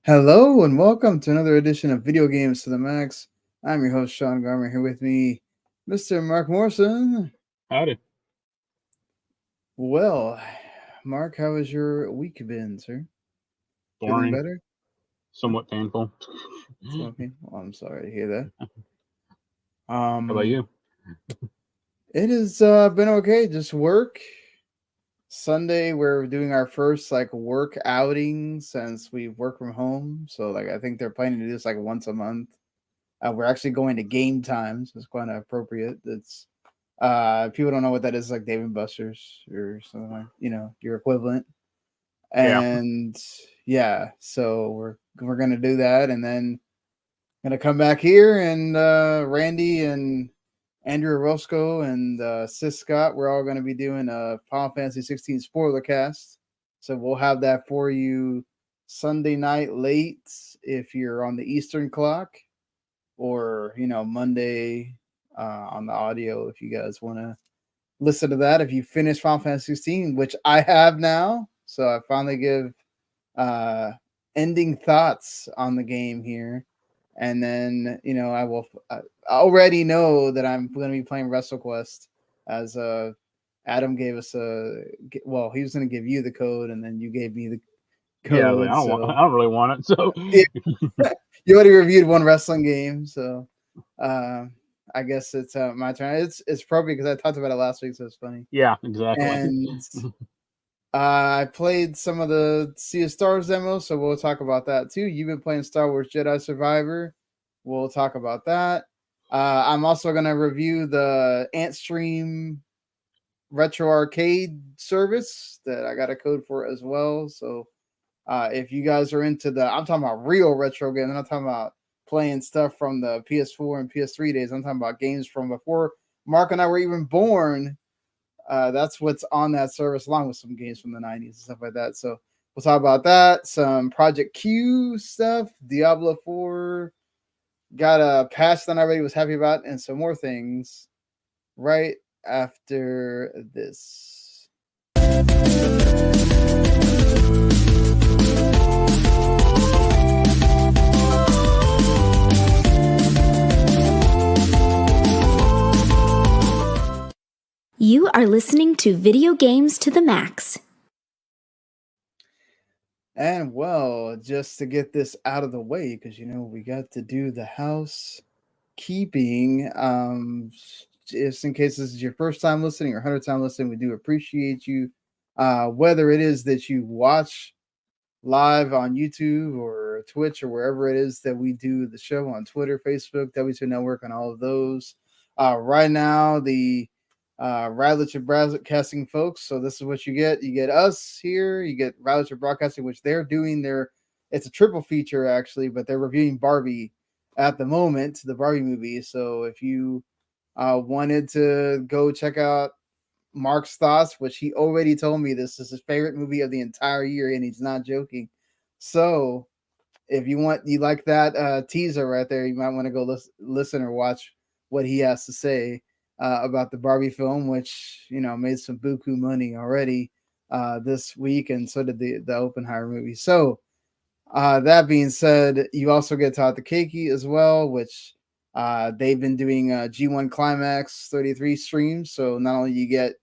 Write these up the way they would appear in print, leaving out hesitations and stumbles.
Hello and welcome to another edition of Video Games to the Max. I'm your host, Sean Garmer, here with me, Mr. Marc Morrison. Howdy. Well, Mark, how has your week been, sir? Feeling Boring. better? Huh? Somewhat painful. Smoking? Well, I'm sorry to hear that. How about Um, you? it has been okay, just work. Sunday, we're doing our first work outing since we work from home. So I think they're planning to do this once a month. We're actually going to Game Time, so it's quite appropriate. It's people don't know what that is, like Dave and Buster's or something like your equivalent. Yeah. And yeah, so we're gonna do that, and then gonna come back here, and Randy and Andrew Roscoe and Sis Scott, we're all gonna be doing a Final Fantasy 16 spoiler cast. So we'll have that for you Sunday night late if you're on the Eastern clock, or Monday on the audio if you guys want to listen to that. If you finish Final Fantasy 16, which I have now, so I finally give uh ending thoughts on the game here, and then I already know that I'm going to be playing WrestleQuest, as Adam gave us well, he was going to give you the code, and then you gave me the Yeah, but code. So I don't really want it. So yeah, you already reviewed one wrestling game, so uh, I guess it's my turn. It's probably because I talked about it last week, so it's funny. yeah, exactly. And I played some of the Sea of Stars demos, so we'll talk about that too. You've been playing Star Wars Jedi Survivor. We'll talk about that. I'm also gonna review the Antstream Retro Arcade service that I got a code for as well. So if you guys are into I'm talking about real retro games. I'm not talking about playing stuff from the PS4 and PS3 days. I'm talking about games from before Mark and I were even born. That's what's on that service, along with some games from the 90s and stuff like that. So we'll talk about that. Some Project Q stuff, Diablo 4, got a patch that I already was happy about, and some more things right after this. You are listening to Video Games to the Max. And well, just to get this out of the way, because we got to do the housekeeping. Just in case this is your first time listening or 100th time listening, we do appreciate you. Whether it is that you watch live on YouTube or Twitch or wherever it is that we do the show, on Twitter, Facebook, W2 Network, and all of those. Right now, the Radlicher Broadcasting folks. So this is what you get. You get us here. You get Radlicher Broadcasting, which they're doing it's a triple feature actually, but they're reviewing Barbie at the moment, the Barbie movie. So if you wanted to go check out Mark's thoughts, which he already told me this is his favorite movie of the entire year, and he's not joking. So if you like that teaser right there, you might want to go listen or watch what he has to say about the Barbie film, which made some buku money already this week, and so did the Oppenheimer movie. So that being said, you also get Todd the Keiki as well, which they've been doing G1 Climax 33 streams. So not only you get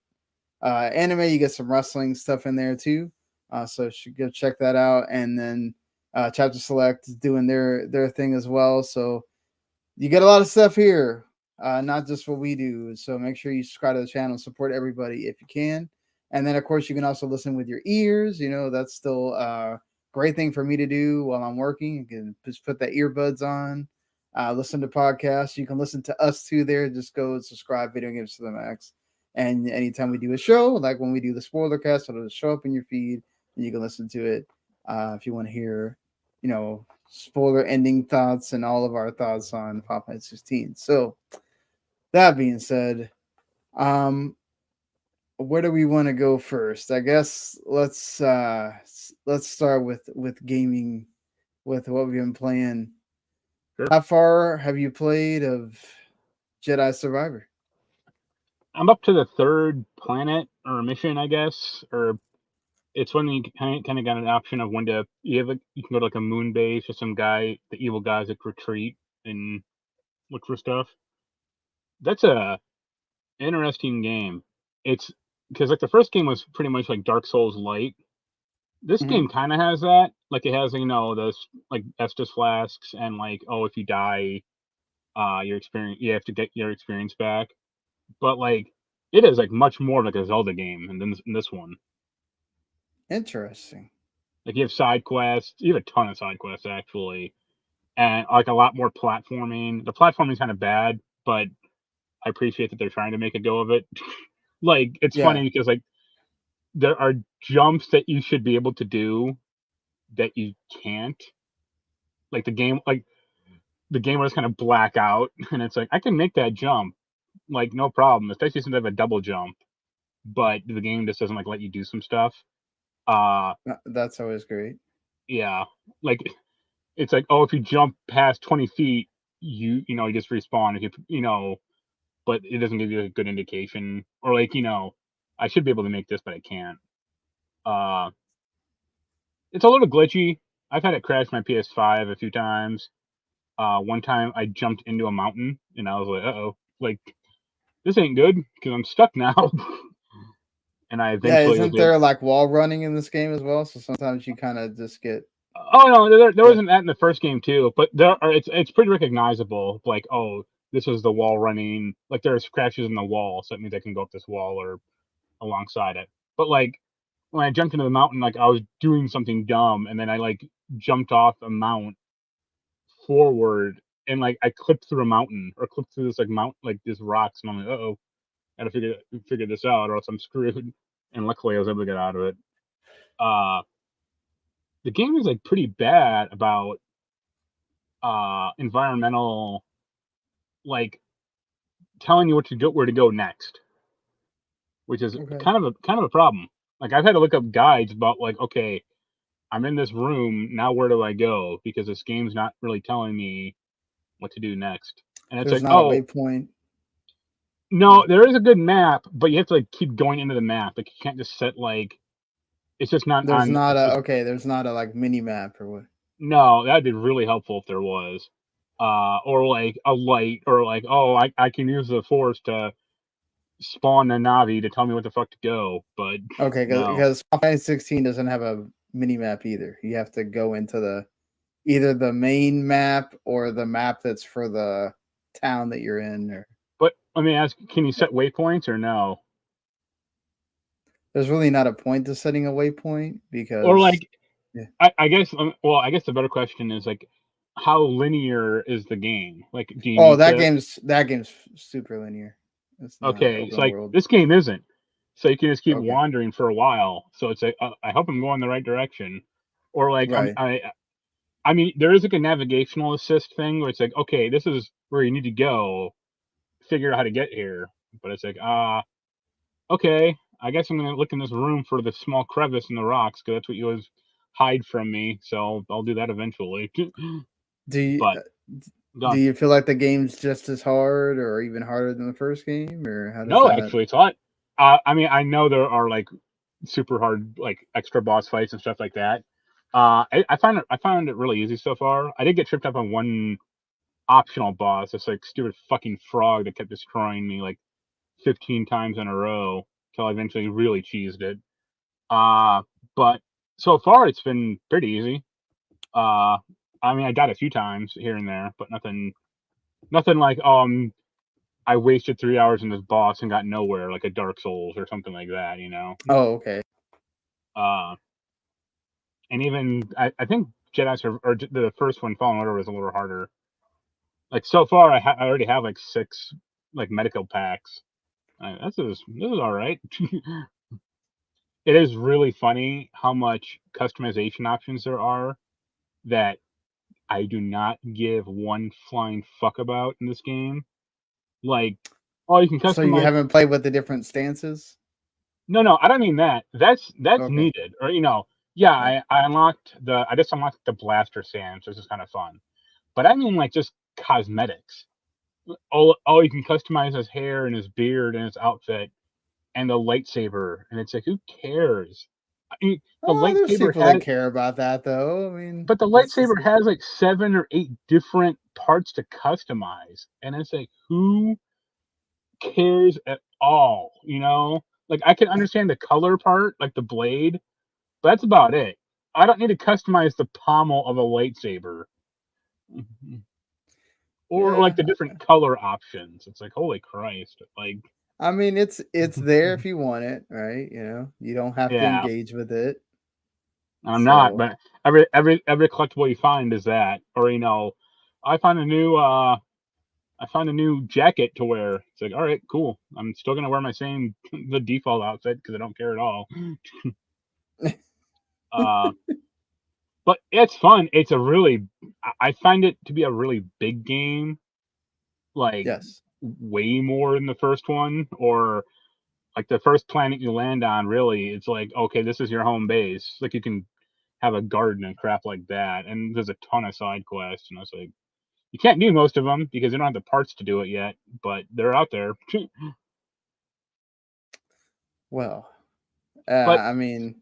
anime, you get some wrestling stuff in there too. So you should go check that out. And then Chapter Select is doing their thing as well. So you get a lot of stuff here, not just what we do. So make sure you subscribe to the channel, support everybody if you can. And then of course you can also listen with your ears. That's still a great thing for me to do while I'm working. You can just put the earbuds on, listen to podcasts. You can listen to us too there. Just go and subscribe, Video Games to the Max. And anytime we do a show, like when we do the spoiler cast, it'll show up in your feed and you can listen to it if you want to hear, spoiler ending thoughts and all of our thoughts on Final Fantasy 16. So that being said, um, where do we want to go first? I guess let's start with gaming, with what we've been playing. Sure. How far have you played of Jedi Survivor? I'm up to the third planet or mission, I guess, or It's when you kind of got an option of when to you can go to like a moon base or some guy, the evil guys that retreat and look for stuff. That's a interesting game. It's because like the first game was pretty much like Dark Souls light. This Mhm. game kind of has that. Like it has those like Estus flasks and like if you die, your experience you have to get your experience back. But like it is like much more like a Zelda game than this one. Interesting. Like you have side quests. You have a ton of side quests actually, and like a lot more platforming. The platforming is kind of bad, but I appreciate that they're trying to make a go of it. Like it's Yeah. funny because like there are jumps that you should be able to do that you can't. Like the game will just kind of black out, and it's like I can make that jump, like no problem, especially since I have a double jump. But the game just doesn't like let you do some stuff. That's always great. Yeah, like it's like if you jump past 20 feet, you just respawn. If but it doesn't give you a good indication, or like I should be able to make this, but I can't. It's a little glitchy. I've had it crash my PS5 a few times. One time I jumped into a mountain and I was like, "Uh-oh, like this ain't good because I'm stuck now." And I Yeah, eventually was isn't able. there like wall running in this game as well? So sometimes you kind of just get Oh no, there yeah. wasn't that in the first game too, but it's pretty recognizable. Like, this is the wall running. Like there's crashes in the wall, so that means I can go up this wall or alongside it. But like when I jumped into the mountain, like I was doing something dumb, and then I like jumped off a mount forward, and like I clipped through a mountain or clipped through this like like these rocks, and I'm like, oh, gotta figure this out, or else I'm screwed. And luckily, I was able to get out of it. Uh, the game is like pretty bad about environmental, like telling you where to go next, which is Okay. kind of a problem. Like I've had to look up guides about like, okay, I'm in this room now. Where do I go? Because this game's not really telling me what to do next. And it's There's like, not a oh waypoint. no, there is a good map, but you have to like keep going into the map. Like you can't just set like it's just not There's on. not It's a just okay. There's not a like mini map or what. no. That'd be really helpful if there was, or like a light, or like I can use the force to spawn a Navi to tell me what the fuck to go. But Okay, no. because Final Fantasy 16 doesn't have a mini map either. You have to go into either the main map or the map that's for the town that you're in. Or But let me ask, can you set waypoints or no? there's really not a point to setting a waypoint Or because like yeah. I guess well I guess the better question is like how linear is the game? Like do you Oh, need to that game's super linear. It's not okay, it's open like world. this game isn't. So you can just keep Okay, wandering for a while. So it's like I hope I'm going the right direction. Or like right. I mean there is like a navigational assist thing where it's like okay, this is where you need to go. Figure out how to get here. But it's like okay, I guess I'm gonna look in this room for the small crevice in the rocks because that's what you always hide from me. So I'll do that eventually. Do you But do done. you feel like the game's just as hard or even harder than the first game, or how does No, that? actually, it's a lot. I mean, I know there are like super hard like extra boss fights and stuff like that. I found it really easy so far. I did get tripped up on one optional boss. This like stupid fucking frog that kept destroying me like 15 times in a row until I eventually really cheesed it. Uh, but so far it's been pretty easy. Uh, I mean, I died a few times here and there, but nothing like I wasted 3 hours in this boss and got nowhere, like a Dark Souls or something like that, you know. Oh, okay. Uh, and even I think the first one, Fallen Order, was a little harder. Like so far, I already have like 6 like medical packs. This is all right. It is really funny how much customization options there are that I do not give one flying fuck about in this game. Like, oh, you can So you customize. haven't played with the different stances? No, I don't mean that. That's Okay. needed, or yeah, Yeah. I just unlocked the blaster Sam, so this is kind of fun. But I mean like just cosmetics. Oh, you can customize his hair and his beard and his outfit and the lightsaber, and it's like who cares? I mean, the Oh, there's lightsaber people that has, care about that, though. I mean, but the it's just lightsaber has like 7 or 8 different parts to customize, and it's like, who cares at all? You know, like I can understand the color part, like the blade, but that's about it. I don't need to customize the pommel of a lightsaber. Or like yeah. the different color options. It's like, holy Christ! Like, I mean, it's there if you want it, right? You know, you don't have to yeah, engage with it. I'm not. So, But every collectible you find is that, or I found a new jacket to wear. It's like, all right, cool. I'm still gonna wear my same the default outfit because I don't care at all. Uh, but it's fun. It's a really, I find it to be a really big game. Like yes. way more than the first one, or like the first planet you land on, really, it's like, okay, this is your home base. Like you can have a garden and crap like that, and there's a ton of side quests. And I was like, you can't do most of them because you don't have the parts to do it yet, but they're out there. Well, But I mean,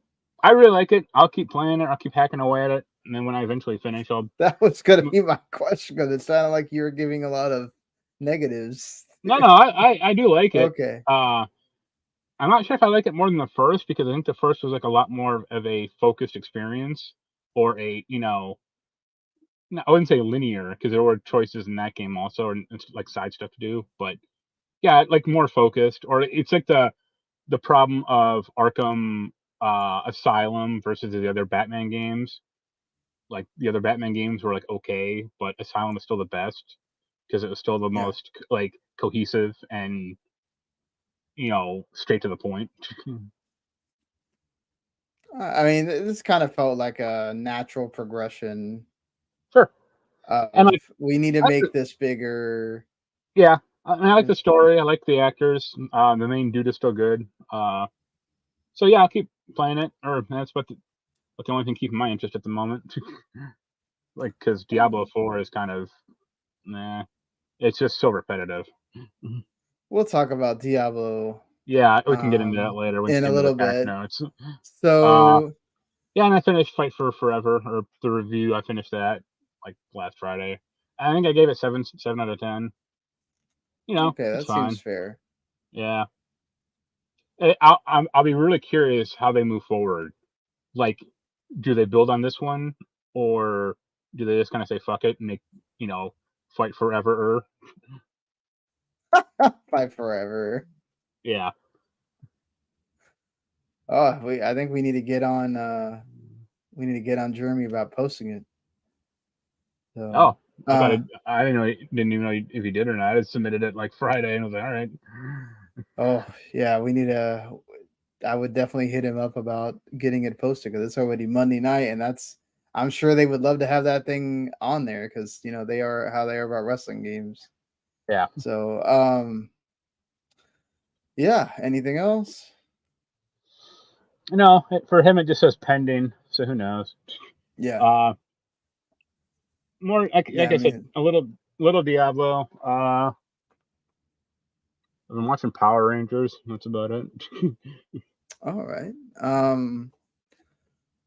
I really like it. I'll keep playing it. I'll keep hacking away at it, and then when I eventually finish, I'll. that was gonna be my question because it sounded like you were giving a lot of negatives. No, I do like it. Okay. I'm not sure if I like it more than the first because I think the first was like a lot more of a focused experience, or no, I wouldn't say linear because there were choices in that game also, and it's like side stuff to do. But yeah, like more focused, or it's like the problem of Arkham Asylum versus the other Batman games. Like the other Batman games were like okay, but Asylum was still the best because it was still the Yeah. most like cohesive and straight to the point. I mean, this kind of felt like a natural progression Sure, and of like we need to I make this bigger. yeah, I like Yeah. the story. I like the actors. The main dude is still good. So yeah, I'll keep playing it, or that's what the only thing keeping my interest at the moment. Like, because Diablo 4 is kind of, nah, it's just so repetitive. We'll talk about Diablo Yeah, we can get into that later when we in get a into the little pack bit. notes. Uh, So, yeah, and I finished Fight for Forever, or the review. I finished that like last Friday. I think I gave it 7 out of 10. okay, It's that seems fine. fair. Yeah, I'll be really curious how they move forward. Like, do they build on this one, or do they just kind of say fuck it and make Fight Forever? Fight forever. Yeah. Oh, I think we need to get on. We need to get on Jeremy about posting it. Oh, So, I didn't even know if you did or not. I submitted it like Friday and I was like, all right. oh yeah, we need to. I would definitely hit him up about getting it posted because it's already Monday night, and that's. I'm sure they would love to have that thing on there because they are how they are about wrestling games. Yeah. So, yeah. Anything else? No, for him it just says pending, so who knows? Yeah. Uh, More Yeah. like I I said, mean, a little Diablo. I've been watching Power Rangers. That's about it. all right.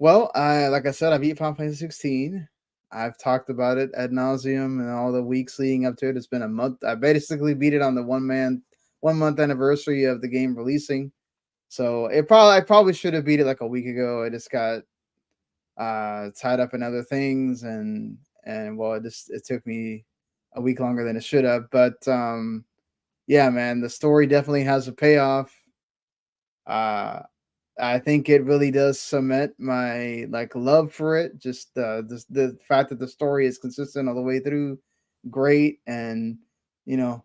Well, like I said, I beat Final Fantasy 16. I've talked about it ad nauseum and all the weeks leading up to it. It's been a month. I basically beat it on the 1 month anniversary of the game releasing. So I probably should have beat it like a week ago. I just got tied up in other things, and well, it took me a week longer than it should have. But yeah, man, the story definitely has a payoff. Uh, I think it really does cement my love for it. Just the fact that the story is consistent all the way through, great, and you know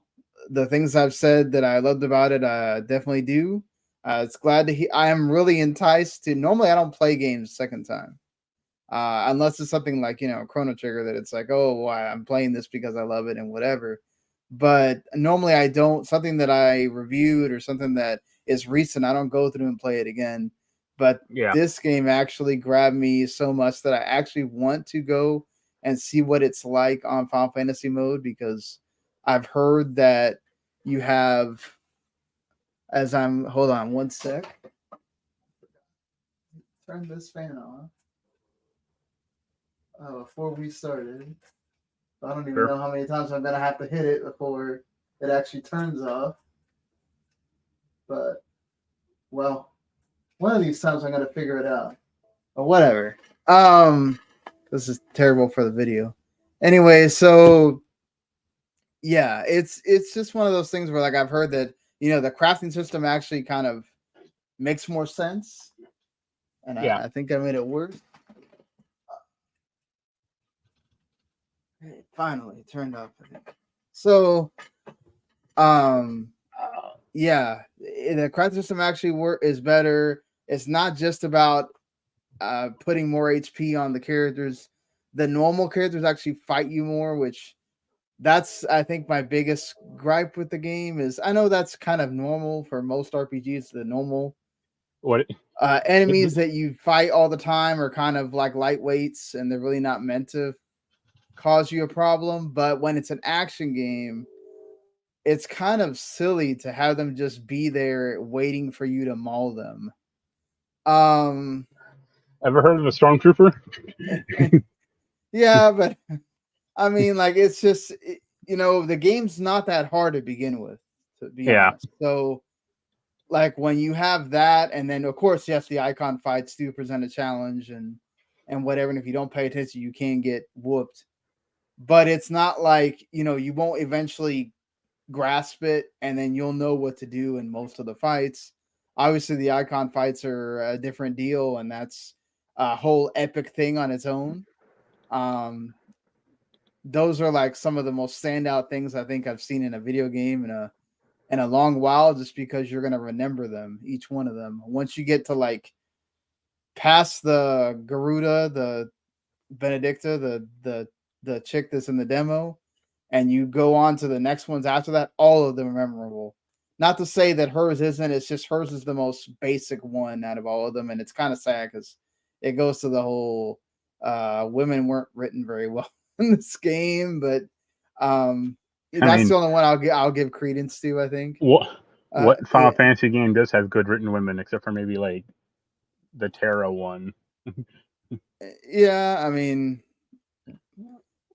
the things I've said that I loved about it, I definitely do. It's glad to hear. I am really enticed to. Normally, I don't play games second time, unless it's something like Chrono Trigger that it's like, oh, well, I'm playing this because I love it and whatever. But normally I don't. Something that I reviewed or something that is recent, I don't go through and play it again. But Yeah. this game actually grabbed me so much that I actually want to go and see what it's like on Final Fantasy mode because I've heard that you have. Hold on one sec. turn this fan off before we started. I don't even know how many times I'm gonna have to hit it before it actually turns off. But well, one of these times I'm gonna figure it out. But whatever. This is terrible for the video. Anyway, so yeah, it's just one of those things where like I've heard that the crafting system actually kind of makes more sense, and I think I made it work. It finally turned off. So, yeah, the crafting system actually is better. It's not just about putting more HP on the characters. The normal characters actually fight you more, which that's I think my biggest gripe with the game is I know that's kind of normal for most RPGs. The normal enemies that you fight all the time are kind of like lightweights, and they're really not meant to cause you a problem. But when it's an action game, it's kind of silly to have them just be there waiting for you to maul them. Ever heard of a stormtrooper? Yeah, but I mean, like, it's just the game's not that hard to begin with, to be honest. So, like, when you have that, and then of course, yes, the icon fights do present a challenge and whatever. And if you don't pay attention, you can get whooped. But it's not like you won't eventually grasp it, and then you'll know what to do in most of the fights. Obviously, the icon fights are a different deal, and that's a whole epic thing on its own. Those are like some of the most standout things I think I've seen in a video game in a long while, just because you're gonna remember them, each one of them. Once you get to like past the Garuda, the Benedicta, the chick that's in the demo, and you go on to the next ones after that, all of them are memorable. Not to say that hers isn't, it's just hers is the most basic one out of all of them, and it's kind of sad because it goes to the whole women weren't written very well in this game, but that's the only one I'll give credence to, I think. What Final Fantasy game does have good written women, except for maybe like the Terra one? Yeah, I mean,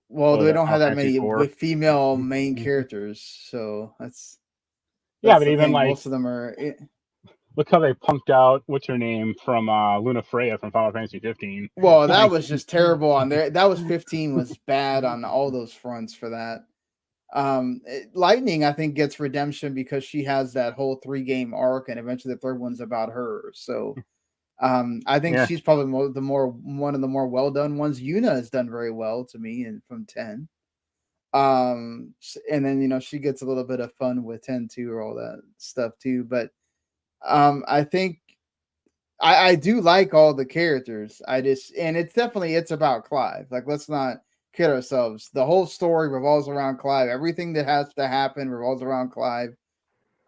well, they don't have that many female main characters, so that's but even thing. Like most of them are. Look how they punked out what's her name from Luna Freya from Final Fantasy 15. Well, that was just terrible on there. That was 15 was bad on all those fronts for that. Lightning, I think, gets redemption because she has that whole 3-game arc, and eventually the third one's about her. So, I think she's probably one of the more well done ones. Yuna has done very well to me, and from 10. And then she gets a little bit of fun with 10 too, or all that stuff too. But I think I do like all the characters. And it's about Clive. Like, let's not kid ourselves. The whole story revolves around Clive. Everything that has to happen revolves around Clive.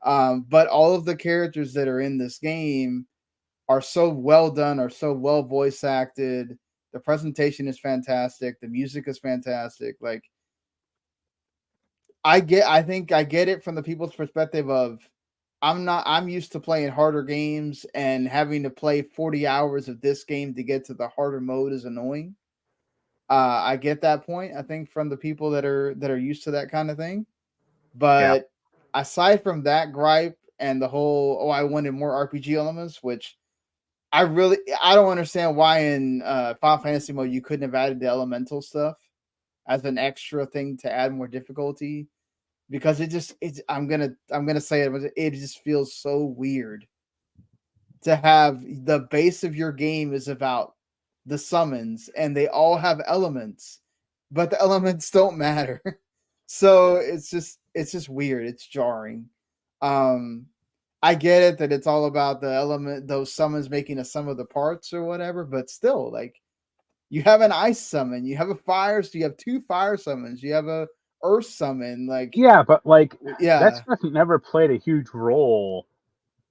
But all of the characters that are in this game are so well done, are so well voice acted. The presentation is fantastic. The music is fantastic. Like, I think I get it from the people's perspective of I'm used to playing harder games, and having to play 40 hours of this game to get to the harder mode is annoying. I get that point, I think, from the people that are used to that kind of thing. But aside from that gripe and the whole, I wanted more RPG elements, which I don't understand why in Final Fantasy mode you couldn't have added the elemental stuff as an extra thing to add more difficulty, because I'm gonna say it just feels so weird to have the base of your game is about the summons, and they all have elements, but the elements don't matter. So it's just weird. It's jarring. I get it that it's all about the element, those summons making a sum of the parts or whatever, but still, like, you have an ice summon, you have a fire, so you have 2 fire summons, you have a earth summon, like, but like that stuff never played a huge role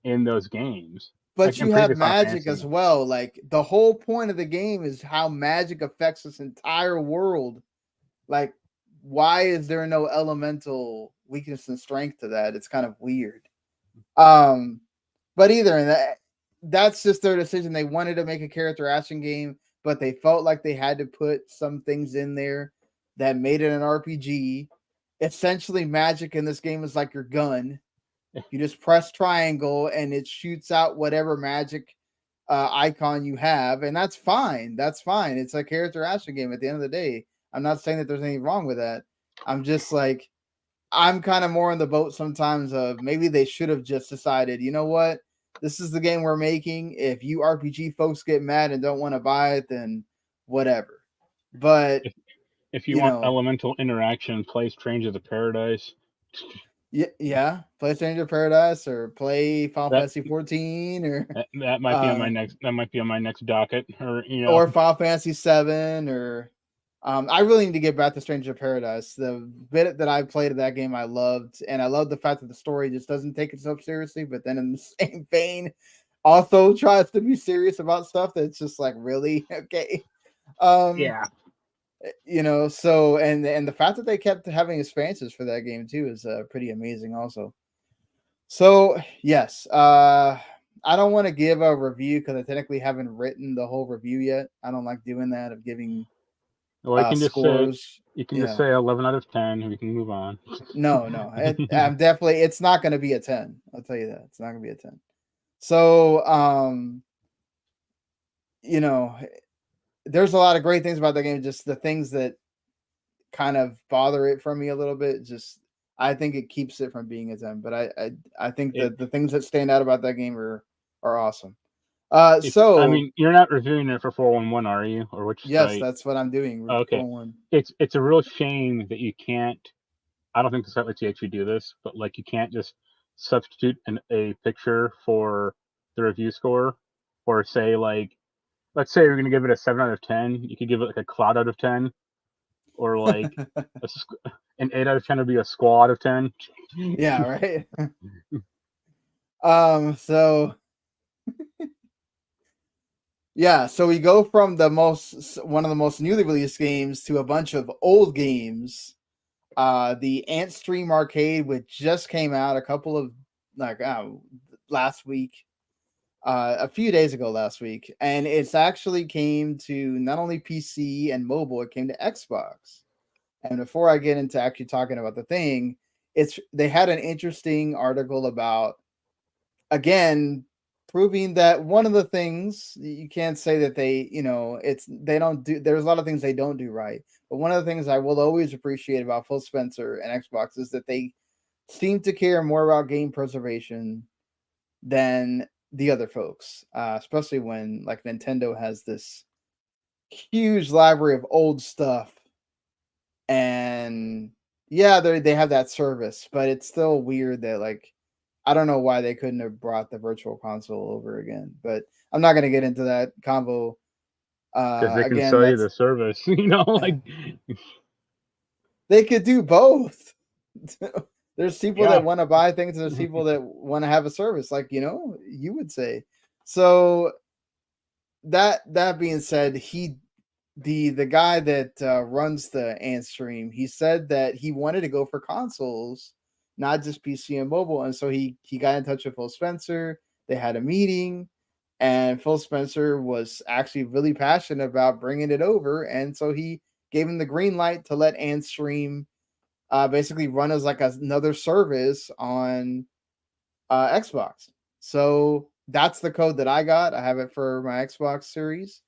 in those games. But you have magic as well. Like, the whole point of the game is how magic affects this entire world. Like, why is there no elemental weakness and strength to that? It's kind of weird. But either in that, that's just their decision. They wanted to make a character action game, but they felt like they had to put some things in there that made it an RPG. Essentially, magic in this game is like your gun. You just press triangle and it shoots out whatever magic icon you have, and that's fine. That's fine. It's a character action game at the end of the day. I'm not saying that there's anything wrong with that. I'm just like, I'm kind of more in the boat sometimes of maybe they should have just decided, you know what? This is the game we're making. If you RPG folks get mad and don't want to buy it, then whatever. But if you want elemental interaction, play Stranger the Paradise. Yeah, play Stranger Paradise or play Final Fantasy 14 or that might be on my next. That might be on my next docket, or Final Fantasy 7 or. I really need to get back to Stranger Paradise. The bit that I played of that game, I loved, and I love the fact that the story just doesn't take itself seriously, but then in the same vein, also tries to be serious about stuff that's just like really okay. Yeah. So and the fact that they kept having expansions for that game too is pretty amazing also. So yes, I don't want to give a review because I technically haven't written the whole review yet. I don't like doing that of giving well, you can scores. Just say 11 out of 10 and we can move on. No, I'm definitely, it's not going to be a 10. I'll tell you that. It's not going to be a 10. So, there's a lot of great things about the game. Just the things that kind of bother it from me a little bit. Just, I think it keeps it from being a 10. But I think that the things that stand out about that game are awesome. So I mean, you're not reviewing it for 411, are you? Or which yes, site? that's what I'm doing. Okay. 411. It's a real shame that you can't. I don't think the site lets you actually do this, but like you can't just substitute a picture for the review score, or say like, let's say you're gonna give it a 7 out of 10. You could give it like a cloud out of 10, or like an 8 out of 10 would be a squall out of 10. Yeah, right. So yeah, so we go from one of the most newly released games to a bunch of old games. The Antstream Arcade, which just came out a couple of last week, a few days ago last week, and it's actually came to not only PC and mobile, it came to Xbox. And before I get into actually talking about the thing, they had an interesting article about, again, proving that one of the things you can't say that they don't do. There's a lot of things they don't do right, but one of the things I will always appreciate about Phil Spencer and Xbox is that they seem to care more about game preservation than the other folks, especially when like Nintendo has this huge library of old stuff, and yeah, they have that service, but it's still weird that like I don't know why they couldn't have brought the virtual console over again, but I'm not going to get into that convo. Because they can Again, sell you the service, like they could do both. There's people that want to buy things, and there's people that want to have a service, like you would say. So that being said, the guy that runs the Antstream, he said that he wanted to go for consoles, not just PC and mobile, and so he got in touch with Phil Spencer. They had a meeting, and Phil Spencer was actually really passionate about bringing it over, and so he gave him the green light to let Antstream basically run as like another service on Xbox. So that's the code that I got. I have it for my Xbox Series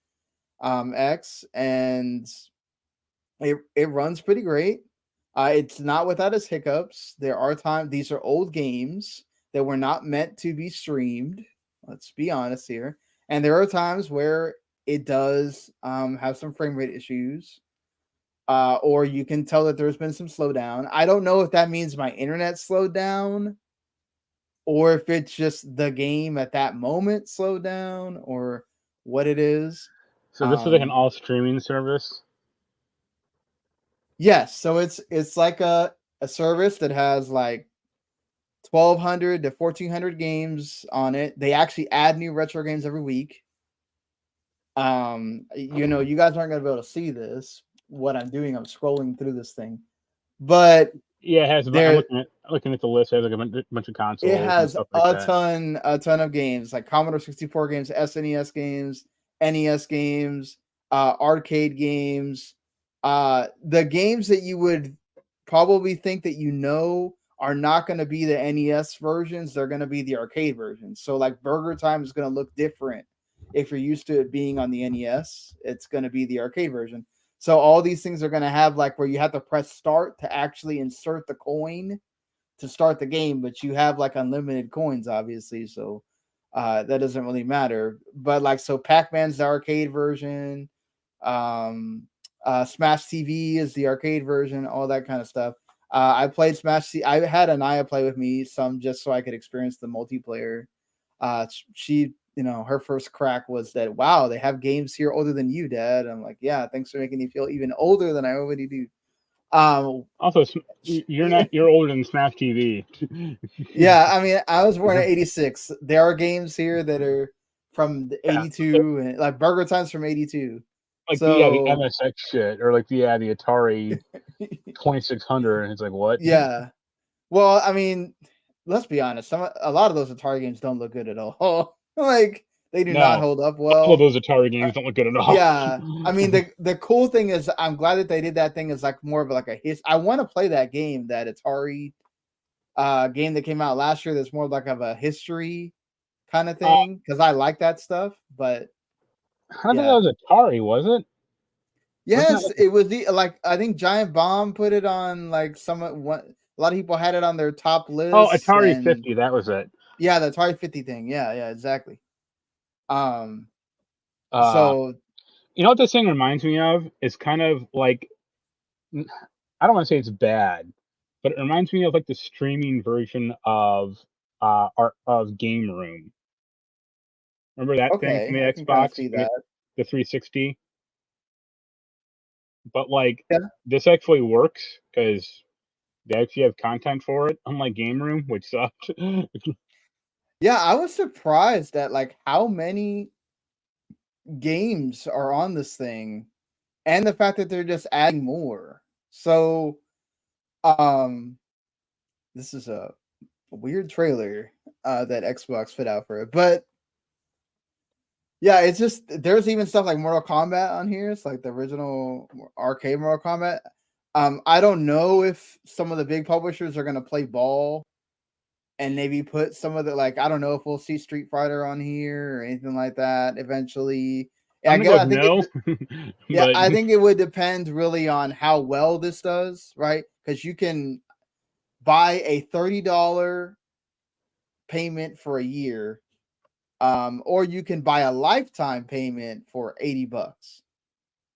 X, and it runs pretty great. It's not without its hiccups. There are times, these are old games that were not meant to be streamed. Let's be honest here. And there are times where it does have some frame rate issues, or you can tell that there's been some slowdown. I don't know if that means my internet slowed down, or if it's just the game at that moment slowed down, or what it is. So this is like an all streaming service. Yes, so it's like a service that has like 1,200 to 1,400 games on it. They actually add new retro games every week. You guys aren't gonna be able to see this. What I'm doing, I'm scrolling through this thing, but Yeah, it has. I'm There, looking at the list. It has like a bunch of consoles it and has stuff like that. a ton of games like Commodore 64 games, SNES games, NES games, arcade games. The games that you would probably think that are not going to be the NES versions. They're going to be the arcade versions. So like Burger Time is going to look different. If you're used to it being on the NES, it's going to be the arcade version. So all these things are going to have like where you have to press start to actually insert the coin to start the game, but you have like unlimited coins, obviously. So that doesn't really matter. But like, so Pac-Man's the arcade version. Smash TV is the arcade version, all that kind of stuff. I played I had Anaya play with me some just so I could experience the multiplayer. She, her first crack was that, wow, they have games here older than you, Dad. I'm like, yeah, thanks for making me feel even older than I already do. Also, you're older than Smash TV. Yeah, I mean, I was born in '86. There are games here that are from '82, and like Burger Time's from '82. Like the So MSX shit, or like the Atari 2600, and it's like what? yeah. Well, I mean, let's be honest. A lot of those Atari games don't look good at all. Like they do not No, hold up all of well. those Atari games don't look good at all. Yeah, I mean the cool thing is I'm glad that they did that thing is like more of like I want to play that game, that Atari game that came out last year that's more like of a history kind of thing, because I like that stuff. But I don't think yeah, that was Atari, was it? yes, it was the like I think Giant Bomb put it on like a lot of people had it on their top Oh, lists, Atari and 50, that was it. yeah, the Atari 50 thing. Yeah, exactly. Um, Uh, so you know what this thing reminds me of? It's kind of like, I don't want to say it's bad, but it reminds me of like the streaming version of Game Room. Remember that thing from okay, the I can kind of Xbox see and that. the 360? But like Yeah, this actually works because they actually have content for it, unlike Game Room, which sucked. yeah, I was surprised at like how many games are on this thing, and the fact that they're just adding more. So, um, this is a weird trailer that Xbox put out for it, but yeah, it's just there's even stuff like Mortal Kombat on here. It's like the original arcade Mortal Kombat. I don't know if some of the big publishers are gonna play ball and maybe put some of the like I don't know if we'll see Street Fighter on here or anything like that eventually. I'm gonna go I with think no, yeah, but I think it would depend really on how well this does, right? Because you can buy a $30 payment for a year, or you can buy a lifetime payment for $80.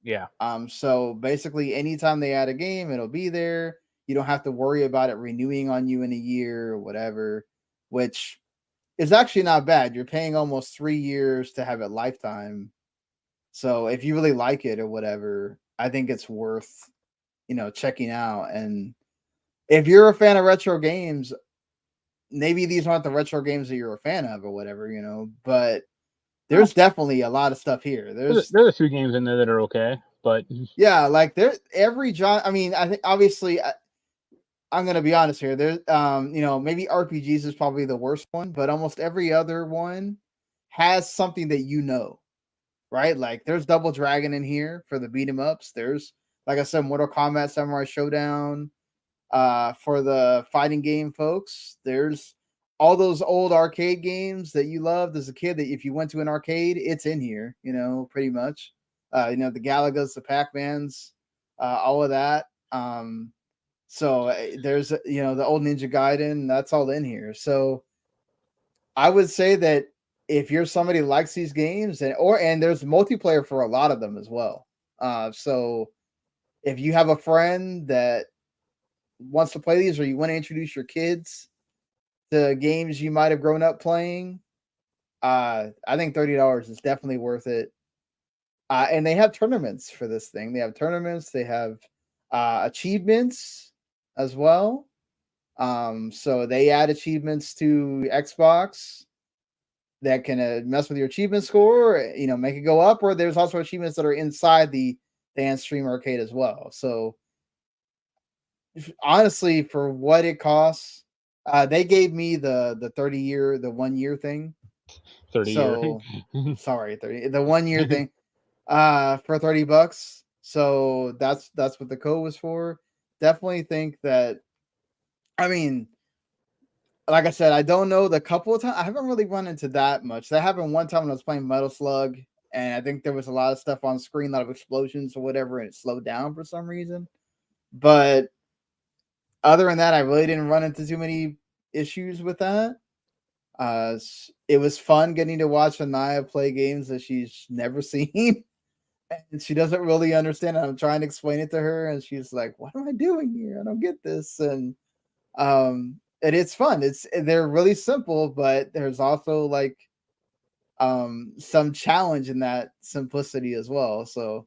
yeah. So basically, anytime they add a game, it'll be there. You don't have to worry about it renewing on you in a year or whatever, which is actually not bad. You're paying almost 3 years to have it lifetime. So if you really like it or whatever, I think it's worth, checking out. And if you're a fan of retro games, maybe these aren't the retro games that you're a fan of or whatever, but there's definitely a lot of stuff here. There's a few games in there that are okay, but Yeah, like there's every genre. I mean, I think obviously I'm gonna be honest here. There's maybe RPGs is probably the worst one, but almost every other one has something that right? Like there's Double Dragon in here for the beat 'em ups. There's like I said, Mortal Kombat Samurai Showdown. For the fighting game folks, there's all those old arcade games that you loved as a kid that if you went to an arcade, it's in here, pretty much. The Galagos, the Pac-Mans, all of that. So there's the old Ninja Gaiden, that's all in here. So I would say that if you're somebody who likes these games and there's multiplayer for a lot of them as well. So if you have a friend that wants to play these or you want to introduce your kids to games you might have grown up playing, I think $30 is definitely worth it. And they have tournaments for this thing. They have tournaments, they have achievements as well. So they add achievements to Xbox that can mess with your achievement score, make it go up, or there's also achievements that are inside the Antstream Arcade as well. So honestly, for what it costs, they gave me the 30-year, the 1 year thing. 30-year. So sorry, 30, the 1 year thing, for $30. So that's what the code was for. Definitely think that. I mean, like I said, I don't know the couple of times. I haven't really run into that much. That happened one time when I was playing Metal Slug, and I think there was a lot of stuff on screen, a lot of explosions or whatever, and it slowed down for some reason. But other than that, I really didn't run into too many issues with that. It was fun getting to watch Anaya play games that she's never seen, and she doesn't really understand. I'm trying to explain it to her, and she's like, "What am I doing here? I don't get this." And it's fun. They're really simple, but there's also like some challenge in that simplicity as well. So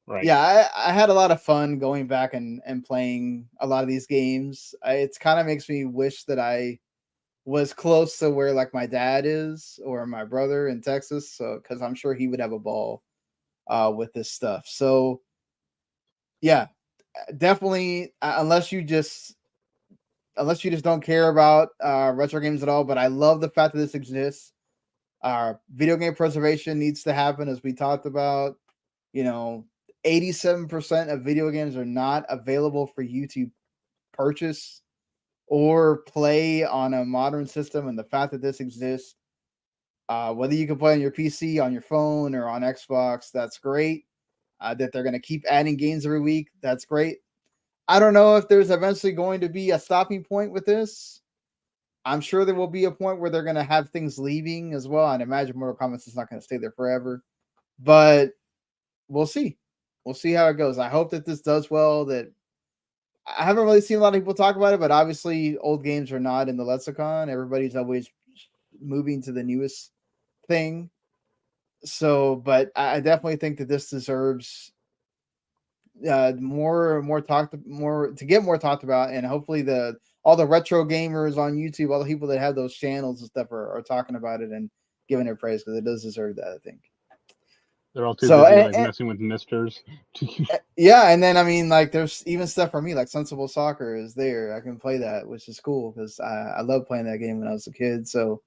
Right. yeah, I had a lot of fun going back and playing a lot of these games. It's kind of makes me wish that I was close to where like my dad is or my brother in Texas. So because I'm sure he would have a ball with this stuff. So yeah, definitely unless you just don't care about retro games at all. But I love the fact that this exists. Video game preservation needs to happen, as we talked about. 87% of video games are not available for you to purchase or play on a modern system. And the fact that this exists, whether you can play on your PC, on your phone, or on Xbox, that's great. That they're going to keep adding games every week, that's great. I don't know if there's eventually going to be a stopping point with this. I'm sure there will be a point where they're going to have things leaving as well. And imagine Mortal Kombat is not going to stay there forever. But we'll see. We'll see how it goes. I hope that this does well. That I haven't really seen a lot of people talk about it, but obviously old games are not in the lexicon. Everybody's always moving to the newest thing. So, but I definitely think that this deserves more to get more talked about, and hopefully all the retro gamers on YouTube, all the people that have those channels and stuff are talking about it and giving it praise, because it does deserve that, I think. They're all too So busy like messing with misters. yeah, and then I mean, like, there's even stuff for me, like Sensible Soccer is there. I can play that, which is cool because I love playing that game when I was a kid. So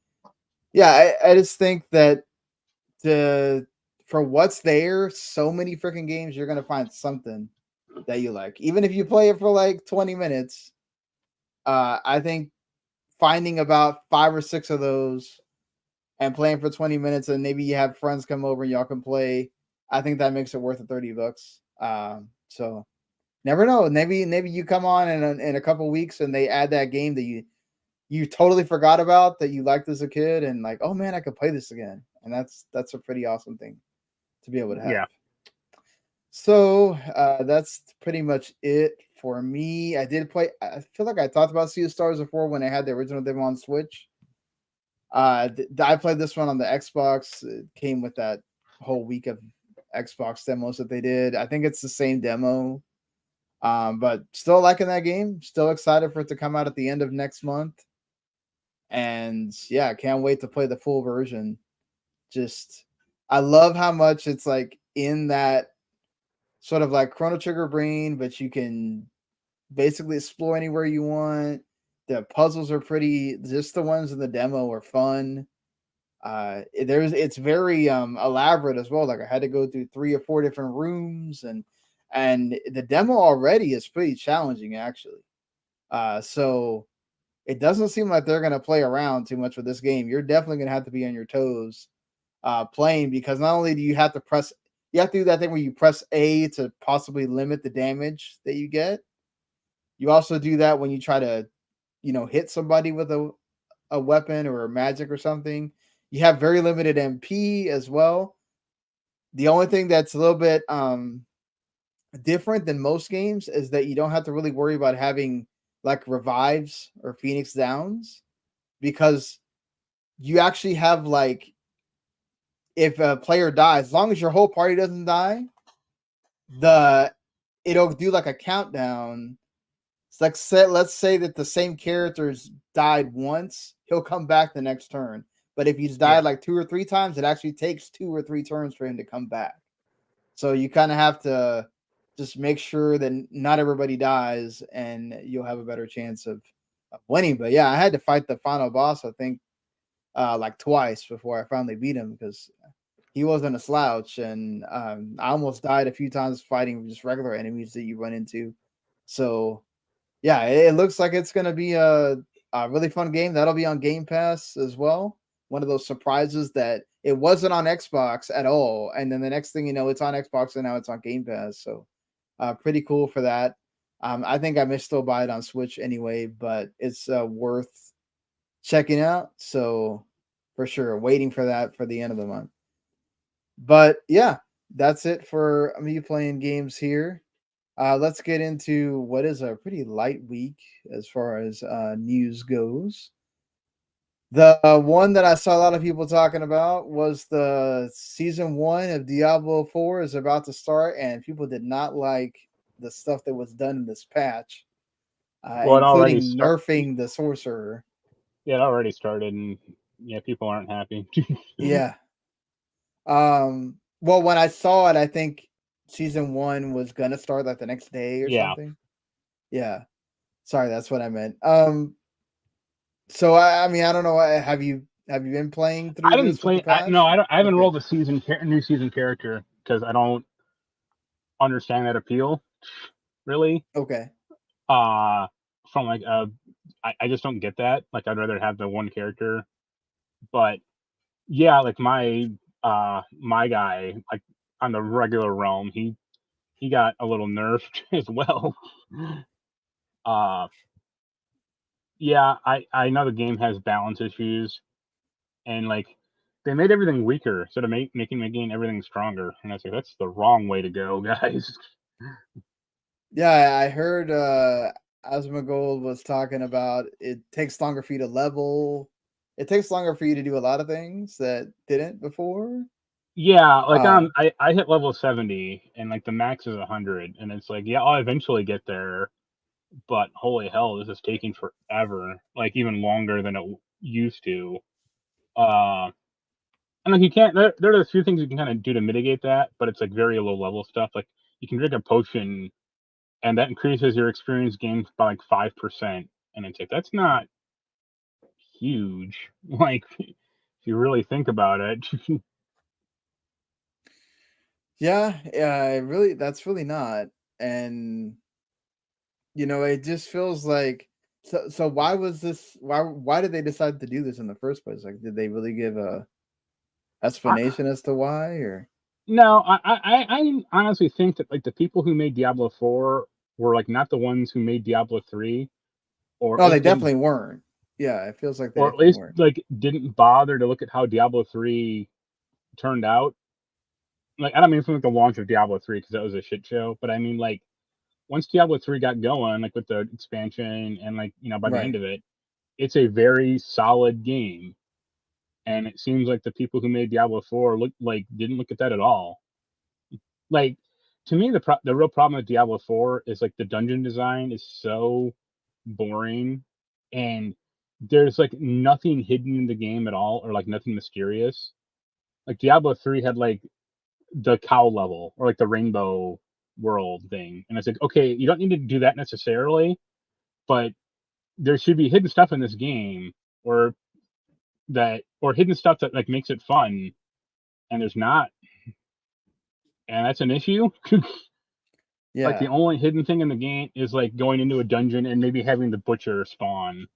yeah, I just think that for what's there, so many freaking games, you're gonna find something that you like, even if you play it for like 20 minutes. I think finding about 5 or 6 of those and playing for 20 minutes, and maybe you have friends come over and y'all can play, I think that makes it worth the $30. So never know. Maybe you come on in a couple weeks and they add that game that you totally forgot about, that you liked as a kid, and like, oh man, I could play this again. And that's a pretty awesome thing to be able to have. Yeah. So that's pretty much it for me. I feel like I talked about Sea of Stars before when I had the original demo on Switch. I played this one on the Xbox. It came with that whole week of Xbox demos that they did. I think it's the same demo. But still liking that game. Still excited for it to come out at the end of next month. And yeah, can't wait to play the full version. I love how much it's like in that sort of like Chrono Trigger brain, but you can basically explore anywhere you want. The puzzles are just the ones in the demo are fun. It's very elaborate as well. Like I had to go through 3 or 4 different rooms, and the demo already is pretty challenging, actually. So it doesn't seem like they're gonna play around too much with this game. You're definitely gonna have to be on your toes playing, because not only do you have to do that thing where you press A to possibly limit the damage that you get. You also do that when you try to, hit somebody with a weapon or a magic or something. You have very limited MP as well. The only thing that's a little bit different than most games is that you don't have to really worry about having like revives or Phoenix Downs, because you actually have like, if a player dies, as long as your whole party doesn't die, it'll do like a countdown. It's like, let's say that the same characters died once, he'll come back the next turn. But if he's died like 2 or 3 times, it actually takes 2 or 3 turns for him to come back. So you kind of have to just make sure that not everybody dies, and you'll have a better chance of winning. But yeah, I had to fight the final boss, I think, like twice before I finally beat him because he wasn't a slouch, and I almost died a few times fighting just regular enemies that you run into. So yeah, it looks like it's gonna be a really fun game. That'll be on Game Pass as well. One of those surprises that it wasn't on Xbox at all, and then the next thing you know, it's on Xbox and now it's on Game Pass. So pretty cool for that. I think I may still buy it on Switch anyway, but it's worth checking out. So for sure, waiting for that for the end of the month. But yeah, that's it for me playing games here. Let's get into what is a pretty light week as far as news goes. The one that I saw a lot of people talking about was the season 1 of Diablo 4 is about to start, and people did not like the stuff that was done in this patch, Well, it already including nerfing the sorcerer. Yeah, it already started, and yeah, people aren't happy. Yeah. Well, when I saw it, I think season 1 was gonna start like the next day or Yeah. something. Yeah. Sorry, that's what I meant. So I mean, I don't know. Have you been playing through I didn't this with the play. patch? I haven't Okay. rolled a new season character because I don't understand that appeal, really. Okay. From like I just don't get that. Like, I'd rather have the one character. But yeah, like my guy, like on the regular realm, he got a little nerfed as well. Yeah, I know the game has balance issues, and like they made everything weaker instead of making everything stronger, and I was like, that's the wrong way to go, guys. Yeah, I heard Asmongold was talking about it takes longer for you to level. It takes longer for you to do a lot of things that didn't before. Yeah, like Uh I hit level 70, and like the max is 100, and it's like, yeah, I'll eventually get there, but holy hell, this is taking forever, like even longer than it used to. Uh, and like you can't. There are a few things you can kind of do to mitigate that, but it's like very low level stuff. Like you can drink a potion, and that increases your experience gained by like 5%, and it's like that's not huge. Like if you really think about it. yeah, that's really not. And it just feels like so why was this why did they decide to do this in the first place? Like did they really give a explanation as to why or No, I honestly think that like the people who made Diablo 4 were like not the ones who made Diablo 3, or at No, they least didn't, definitely weren't. Yeah, it feels like they or at definitely least weren't. like didn't bother to look at how Diablo 3 turned out. Like I don't mean from like the launch of Diablo 3 because that was a shit show, but I mean like once Diablo 3 got going, like with the expansion and like by the end Right. of it, it's a very solid game. And it seems like the people who made Diablo 4 didn't look at that at all. Like to me, the real problem with Diablo 4 is like the dungeon design is so boring, and there's like nothing hidden in the game at all, or like nothing mysterious. Like Diablo 3 had like the cow level or like the rainbow world thing, and it's like, okay, you don't need to do that necessarily, but there should be hidden stuff in this game, or hidden stuff that like makes it fun, and there's not, and that's an issue. Like the Yeah. only hidden thing in the game is like going into a dungeon and maybe having the butcher spawn.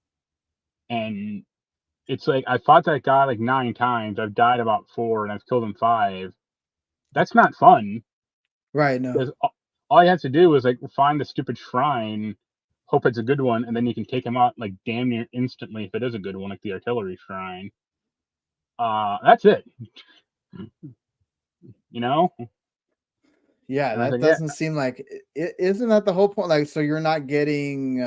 And it's like I fought that guy like 9 times. I've died about 4, and I've killed him 5. That's not fun Right, no. because all you have to do is like find the stupid shrine, hope it's a good one, and then you can take him out like damn near instantly if it is a good one, like the artillery shrine. That's it. You know. Yeah, And I was that like, yeah. doesn't seem like isn't that the whole point? Like, so you're not getting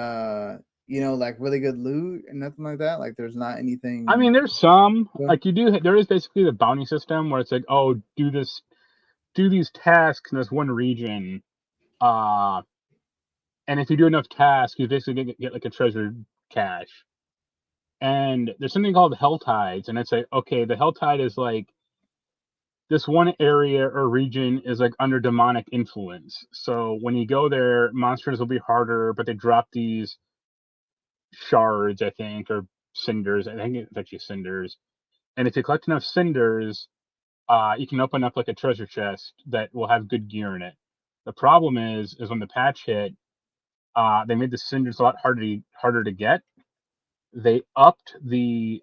like really good loot and nothing like that? Like there's not I mean, anything. there's some Yeah. like there is basically the bounty system where it's like, oh, do these tasks in this one region, uh, and if you do enough tasks, you basically get like a treasure cache. And there's something called hell tides, and it's like, okay, the hell tide is like this one area or region is like under demonic influence. So when you go there, monsters will be harder, but they drop these shards, I think, or cinders. I think it's actually cinders. And if you collect enough cinders, you can open up like a treasure chest that will have good gear in it. The problem is when the patch hit, they made the cinders a lot harder to get. They upped the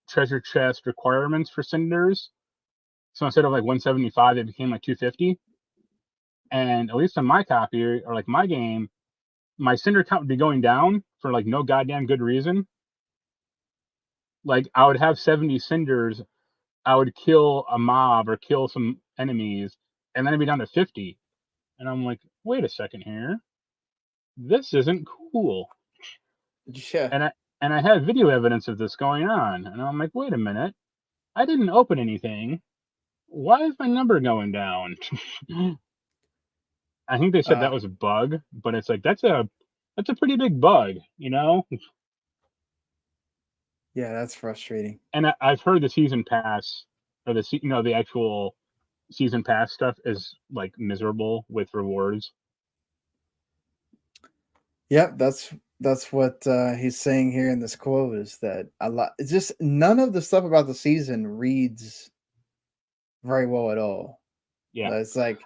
treasure chest requirements for cinders. So instead of like 175, it became like 250. And at least on my copy or like my game, my cinder count would be going down for like no goddamn good reason. Like I would have 70 cinders, I would kill a mob or kill some enemies, and then I'd be down to 50. And I'm like, wait a second here. This isn't cool. Yeah. And I have video evidence of this going on. And I'm like, wait a minute. I didn't open anything. Why is my number going down? I think they said that was a bug, but it's like that's a pretty big bug, you know? Yeah, that's frustrating. And I've heard the season pass or the actual season pass stuff is like miserable with rewards. Yep, that's what he's saying here in this quote is that a lot. It's just none of the stuff about the season reads very well at all. Yeah, It's like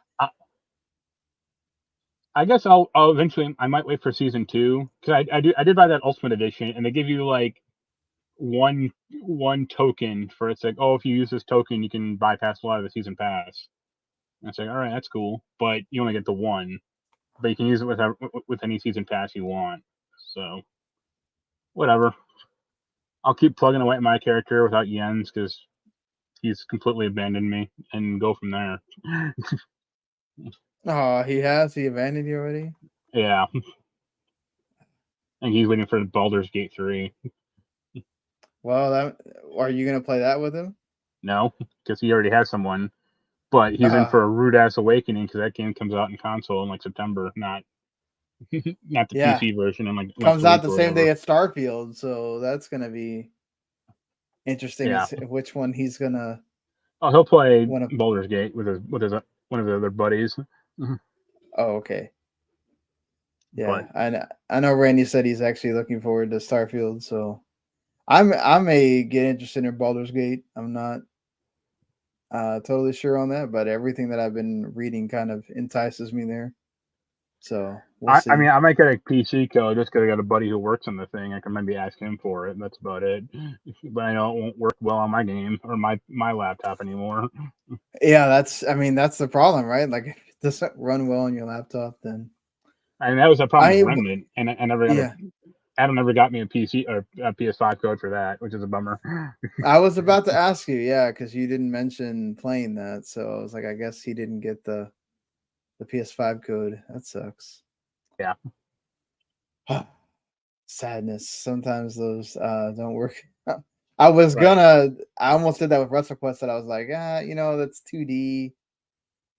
I guess I'll eventually I might wait for season 2 because I did buy that Ultimate Edition and they give you like one token for it's like, oh, if you use this token you can bypass a lot of the season pass. And it's like, all right, that's cool, but you only get the one, but you can use it with any season pass you want. So whatever, I'll keep plugging away at my character without Jens because he's completely abandoned me and go from there. oh, he abandoned you already? Yeah. And he's waiting for Baldur's Gate 3. Well, are you gonna play that with him? No, because he already has someone. But he's in for a rude ass awakening because that game comes out in console in like September, not the PC version. And like comes out the same day as Starfield, so that's gonna be interesting. Yeah. To see which one he's gonna. Oh, he'll play Baldur's Gate with one of his other buddies. Oh, okay. Yeah, but I know Randy said he's actually looking forward to Starfield, so I may get interested in Baldur's Gate. I'm not totally sure on that, but everything that I've been reading kind of entices me there. So we'll see. I mean, I might get a PC code just because I got a buddy who works on the thing. I can maybe ask him for it. That's about it. But I know it won't work well on my game or my laptop anymore. Yeah, that's the problem, right? Like if it doesn't run well on your laptop, then. I mean, that was a problem with Remnant, and I never got Adam never got me a PC or a PS5 code for that, which is a bummer. I was about to ask you, because you didn't mention playing that, so I was like, I guess he didn't get the PS5 code. That sucks. Yeah. Sadness. Sometimes those don't work. I almost did that with WrestleQuest that I was like, that's 2D.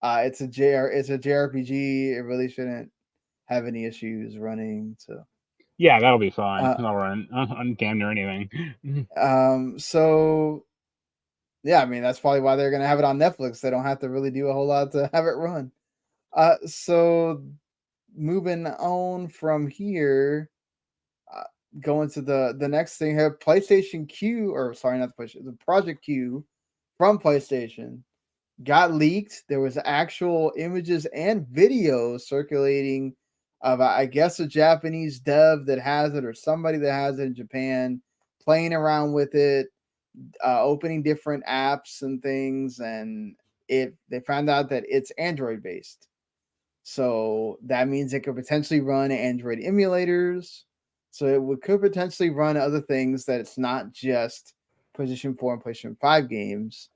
It's a JRPG. It really shouldn't have any issues running. So yeah, that'll be fine. I'll run on damn near anything. So yeah, I mean that's probably why they're gonna have it on Netflix. They don't have to really do a whole lot to have it run. So moving on from here, going to the next thing here, PlayStation Q, or sorry, not the Project Q from PlayStation got leaked. There was actual images and videos circulating of, I guess, a Japanese dev that has it or somebody that has it in Japan playing around with it, opening different apps and things, and they found out that it's Android based. So that means it could potentially run Android emulators. So it could potentially run other things that it's not just PlayStation 4 and PlayStation 5 games.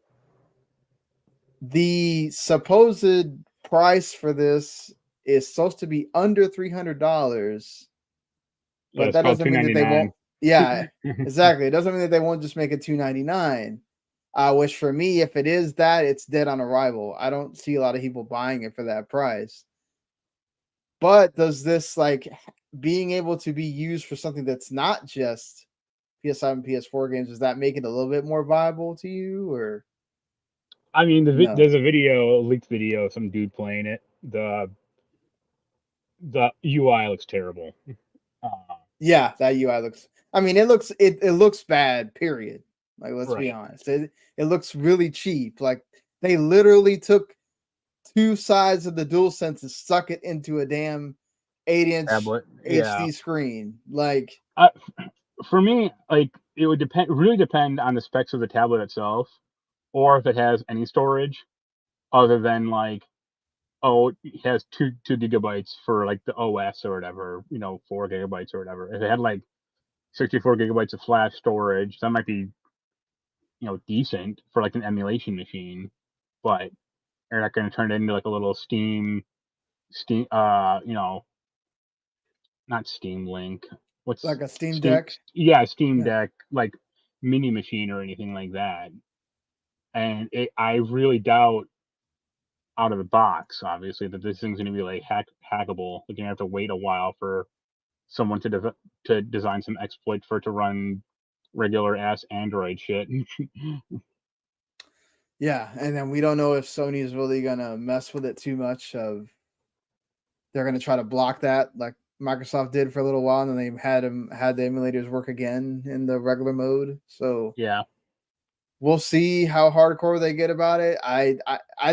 The supposed price for this is supposed to be under $300, but that doesn't mean that they won't. Yeah, exactly. It doesn't mean that they won't just make it $299. Which for me, if it is that, it's dead on arrival. I don't see a lot of people buying it for that price. But does this being able to be used for something that's not just PS5 and PS4 games, does that make it a little bit more viable to you, or? I mean, No. there's a leaked video of some dude playing it. The UI looks terrible. Uh, Yeah, that UI looks. I mean, it looks bad. Period. Like, let's be right. honest. It looks really cheap. Like they literally took two sides of the DualSense and stuck it into a damn 8-inch Tablet. Yeah. HD screen. Like, For me, like it would really depend on the specs of the tablet itself, or if it has any storage other than like, oh, it has 2 gigabytes for like the OS or whatever, 4 gigabytes or whatever. If it had like 64 gigabytes of flash storage, that might be decent for like an emulation machine, but they're not going to turn it into like a little Steam, not Steam Link. What's a Steam Deck. Yeah, Steam Yeah. Deck, like mini machine or anything like that. And I really doubt out of the box, obviously, that this thing's going to be like hackable. You're going to have to wait a while for someone to design some exploit for it to run regular ass Android shit. Yeah, and then we don't know if Sony is really gonna mess with it too much. They're gonna try to block that, like Microsoft did for a little while, and then they had the emulators work again in the regular mode. So Yeah. we'll see how hardcore they get about it. I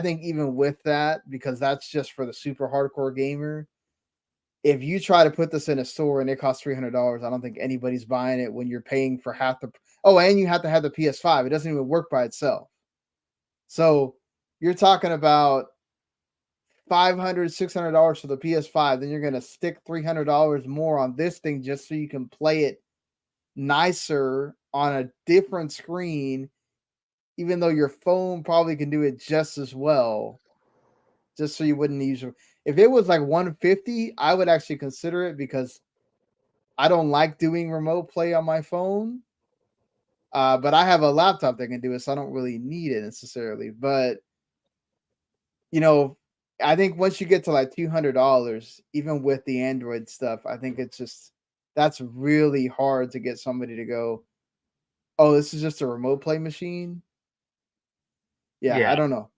think even with that, because that's just for the super hardcore gamer. If you try to put this in a store and it costs $300, I don't think anybody's buying it when you're paying for half the. Oh, and you have to have the PS5. It doesn't even work by itself. So you're talking about $500, $600 for the PS5. Then you're going to stick $300 more on this thing just so you can play it nicer on a different screen, even though your phone probably can do it just as well. Just so you wouldn't use it. If it was like $150, I would actually consider it because I don't like doing remote play on my phone. But I have a laptop that can do it, so I don't really need it necessarily. But I think once you get to like $200, even with the Android stuff, I think that's really hard to get somebody to go, oh, this is just a remote play machine. Yeah, I don't know.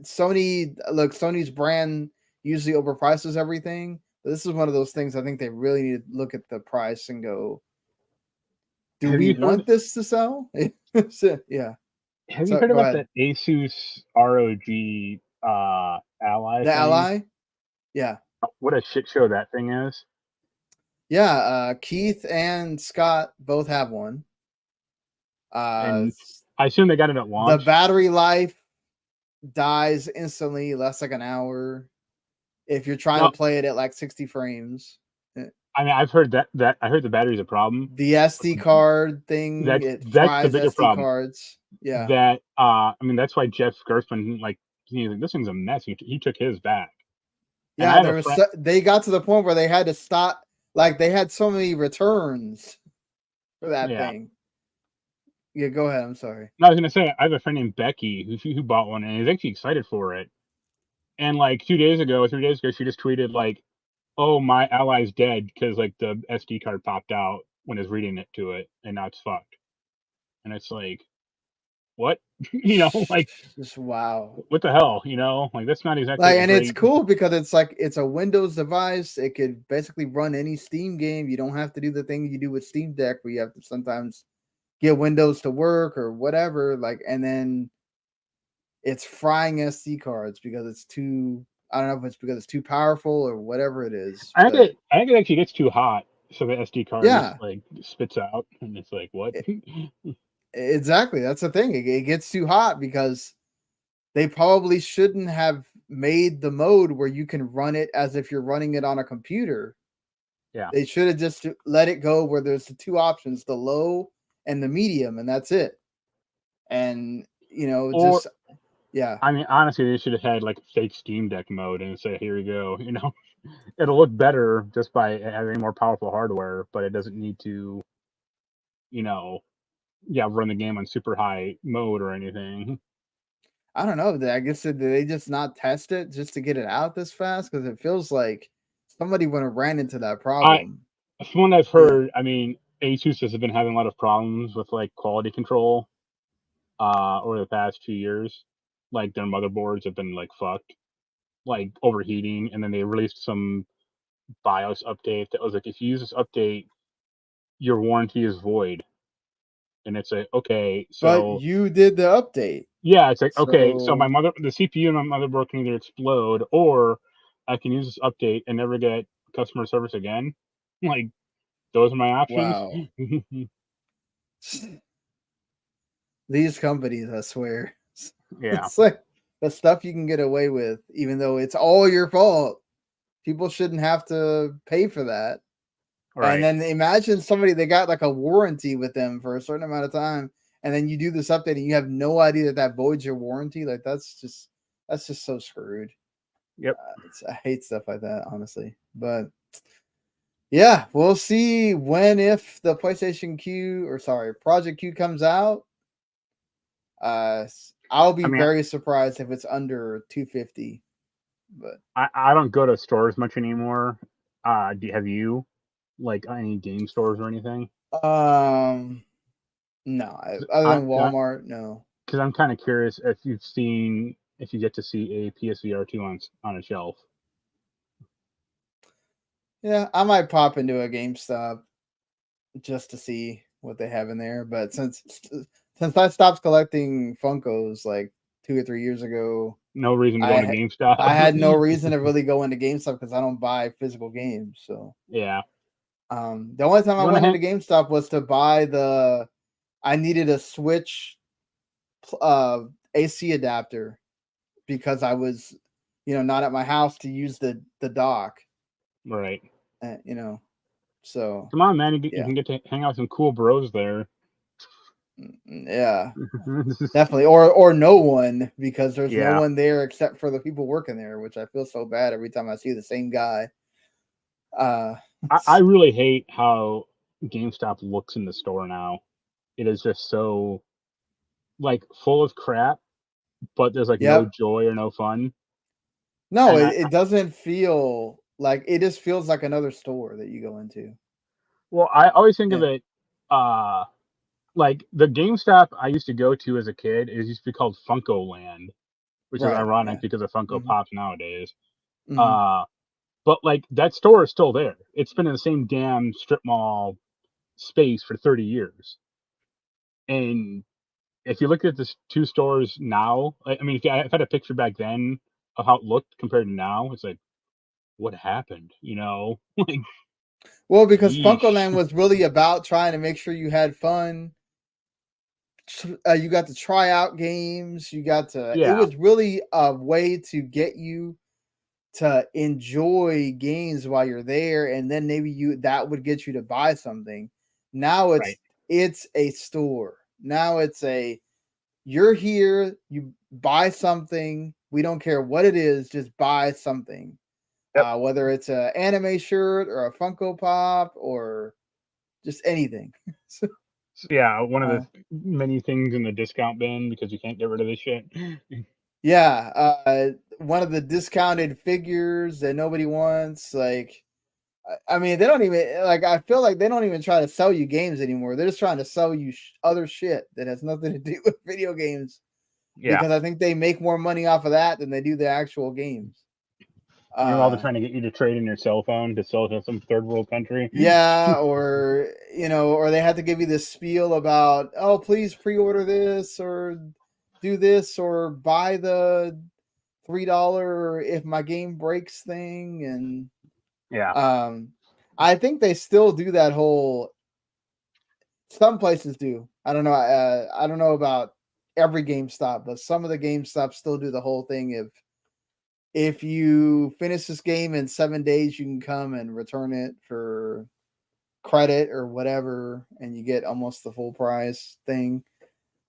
Sony's brand usually overprices everything. But this is one of those things I think they really need to look at the price and go, do Have we you heard? want this to sell? Yeah. Have you So heard go about ahead. that Asus ROG Ally The thing? Ally? Yeah. What a shit show that thing is. Yeah. Keith and Scott both have one. And I assume they got it at The launch. battery life dies instantly, less like an hour. If you're trying to play it at like 60 frames. I mean, I've heard that I heard the battery's a problem. The SD card thing, it That's the fries bigger SD problem. cards. Yeah. That I mean, that's why Jeff Gerstmann, like, he's like, this thing's a mess. He took his back. Yeah, they got to the point where they had to stop. Like they had so many returns for that thing. Yeah, go ahead. I'm sorry. No, I was gonna say I have a friend named Becky who bought one and is actually excited for it. And like 3 days ago, she just tweeted like, "Oh, my Ally's dead because like the SD card popped out when it's reading it to it, and now it's fucked." And it's like, what? Like, just wow. What the hell? Like that's not exactly like, and it's cool because it's a Windows device. It could basically run any Steam game. You don't have to do the thing you do with Steam Deck where you have to sometimes get Windows to work or whatever. Like, and then it's frying SD cards because it's too. I don't know if it's because it's too powerful or whatever it is. I think it actually gets too hot, so the SD card just like spits out, and it's like what? Exactly, that's the thing. It gets too hot because they probably shouldn't have made the mode where you can run it as if you're running it on a computer. Yeah, they should have just let it go where there's the two options, the low and the medium, and that's it. And I mean, honestly, they should have had like fake Steam Deck mode and say, "Here you go." It'll look better just by having more powerful hardware, but it doesn't need to, run the game on super high mode or anything. I don't know. I guess did they just not test it just to get it out this fast? Because it feels like somebody would have ran into that problem. From what I've heard, I mean, Asus has been having a lot of problems with like quality control. over the past 2 years. Like their motherboards have been like fucked, like overheating, and then they released some BIOS update that was like, if you use this update, your warranty is void. And it's like, okay, But so you did the update. yeah, it's like, okay, so So the CPU and my motherboard can either explode, or I can use this update and never get customer service again. Like, those are my options. wow. These companies, I swear. Yeah, It's like the stuff you can get away with, even though it's all your fault. People shouldn't have to pay for that. And right. then imagine somebody, they got like a warranty with them for a certain amount of time, and then you do this update and you have no idea that voids your warranty. Like that's just so screwed. Yep. I hate stuff like that, honestly. But yeah, we'll see if the PlayStation Q, or sorry, Project Q comes out. I'll be I mean, very surprised if it's under 250. But I don't go to stores much anymore. Have you, like, any game stores or anything? no, other I than Walmart, no. Because I'm kind of curious if you get to see a PSVR 2 on a shelf. Yeah, I might pop into a GameStop just to see what they have in there. But since I stopped collecting Funkos like 2 or 3 years ago, No reason to go into I GameStop. I had no reason to really go into GameStop because I don't buy physical games. So Yeah. the only time I You want to went into hang? GameStop was to buy I needed a Switch AC adapter because I was, not at my house to use the dock, Right. So Come on, man. You yeah, can get to hang out with some cool bros there. yeah, definitely, or no one, because there's no Yeah. one there except for the people working there, which I feel so bad every time I see the same guy. I really hate how GameStop looks in the store now. It is just so, like, full of crap, but there's like no Yep. joy or no fun. No, And it doesn't feel like, it just feels like another store that you go into. I always think of Yeah. it, uh, like the GameStop I used to go to as a kid. It used to be called Funko Land, which is Right. ironic Yeah. because of Funko Hmm. Pops nowadays. Hmm. Uh, but like that store is still there. It's been in the same damn strip mall space for 30 years. And if you look at the two stores now, I mean, if I had a picture back then of how it looked compared to now, it's like, what happened? Like, Well, because Funko yeesh. Land was really about trying to make sure you had fun. You got to try out games. It Yeah, was really a way to get you to enjoy games while you're there, and then maybe that would get you to buy something. Now right. it's a store. Now you're here, you buy something. We don't care what it is, just buy something. Yep. Whether it's an anime shirt or a Funko Pop or just anything. So, Yeah, one of uh, the many things in the discount bin because you can't get rid of this shit. yeah, one of the discounted figures that nobody wants. Like, I mean, they don't even, like, I feel like they don't even try to sell you games anymore. They're just trying to sell you other shit that has nothing to do with video games, Yeah. because I think they make more money off of that than they do the actual games. Meanwhile, they're trying to get you to trade in your cell phone to sell to some third world country. Yeah, or they have to give you this spiel about, oh, please pre-order this or do this or buy the $3 if my game breaks thing. And Yeah. I think they still do that whole, some places do. I don't know. I don't know about every GameStop, but some of the GameStop still do the whole thing. If you finish this game in 7 days, you can come and return it for credit or whatever, and you get almost the full price thing.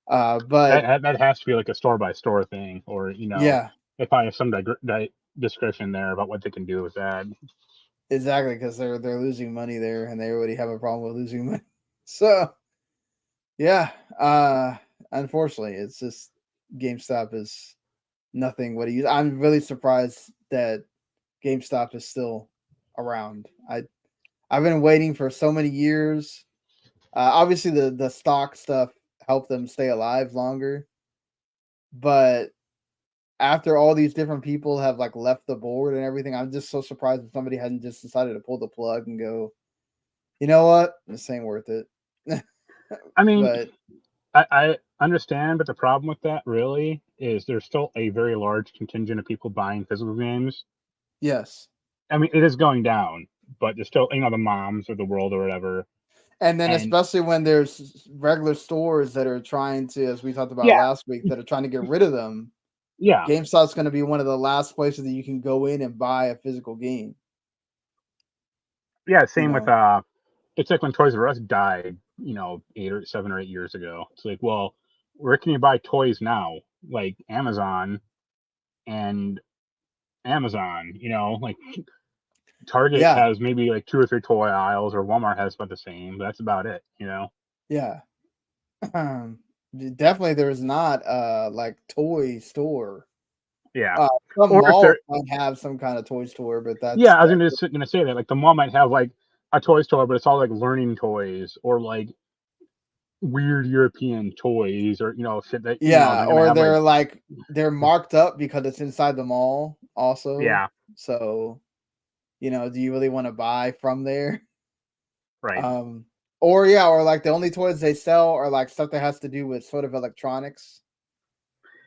But That has to be like a store by store thing, or yeah, they probably have some discretion there about what they can do with that. exactly, because they're losing money there, and they already have a problem with losing money. So yeah, unfortunately, it's just GameStop is nothing what it used. I'm really surprised that GameStop is still around. I've been waiting for so many years. Obviously, the stock stuff help them stay alive longer. But after all these different people have like left the board and everything, I'm just so surprised if somebody hadn't just decided to pull the plug and go, you know what, this ain't worth it. I mean, But I understand, but the problem with that really is there's still a very large contingent of people buying physical games. yes. I mean, it is going down, but there's still, the moms of the world or whatever. And then And especially when there's regular stores that are trying to, as we talked about yeah, last week, that are trying to get rid of them. yeah, GameStop's going to be one of the last places that you can go in and buy a physical game. yeah. You Same with know, it's like when Toys R Us died, 7 or 8 years ago. It's like, well, where can you buy toys now? Like Amazon and Amazon, like Target yeah, has maybe like 2 or 3 toy aisles, or Walmart has about the same. But that's about it, yeah. Definitely, there's not like toy store. Yeah. Some Or if malls they're, might have some kind of toy store, but yeah, I was that's gonna say that. Like the mall might have like a toy store, but it's all like learning toys or like weird European toys, or shit that yeah, they're gonna or have like, they're marked up because it's inside the mall also. yeah, So, do you really want to buy from there? right, Or yeah, or like the only toys they sell are like stuff that has to do with sort of electronics.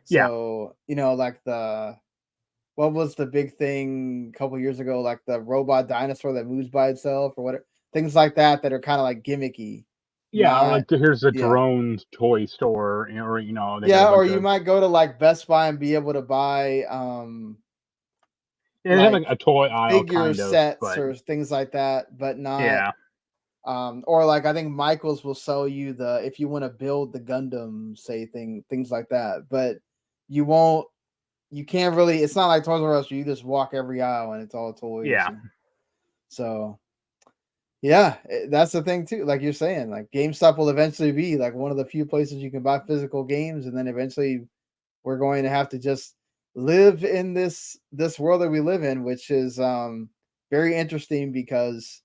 yeah, So, like what was the big thing a couple years ago, like the robot dinosaur that moves by itself or whatever, things like that that are kind of like gimmicky. yeah. Or Not like here's a yeah. drone toy store, or they got a Yeah, or bunch you of, might go to like Best Buy and be able to buy yeah, they have like like a toy aisle figure kind of, sets but or things like that, but not yeah, or like I think Michaels will sell you the if you want to build the Gundam, say things like that, but you won't you can't really it's not like Toys R Us where you just walk every aisle and it's all toys. yeah, So yeah, that's the thing too. Like you're saying, like GameStop will eventually be like one of the few places you can buy physical games, and then eventually we're going to have to just live in this world that we live in, which is very interesting because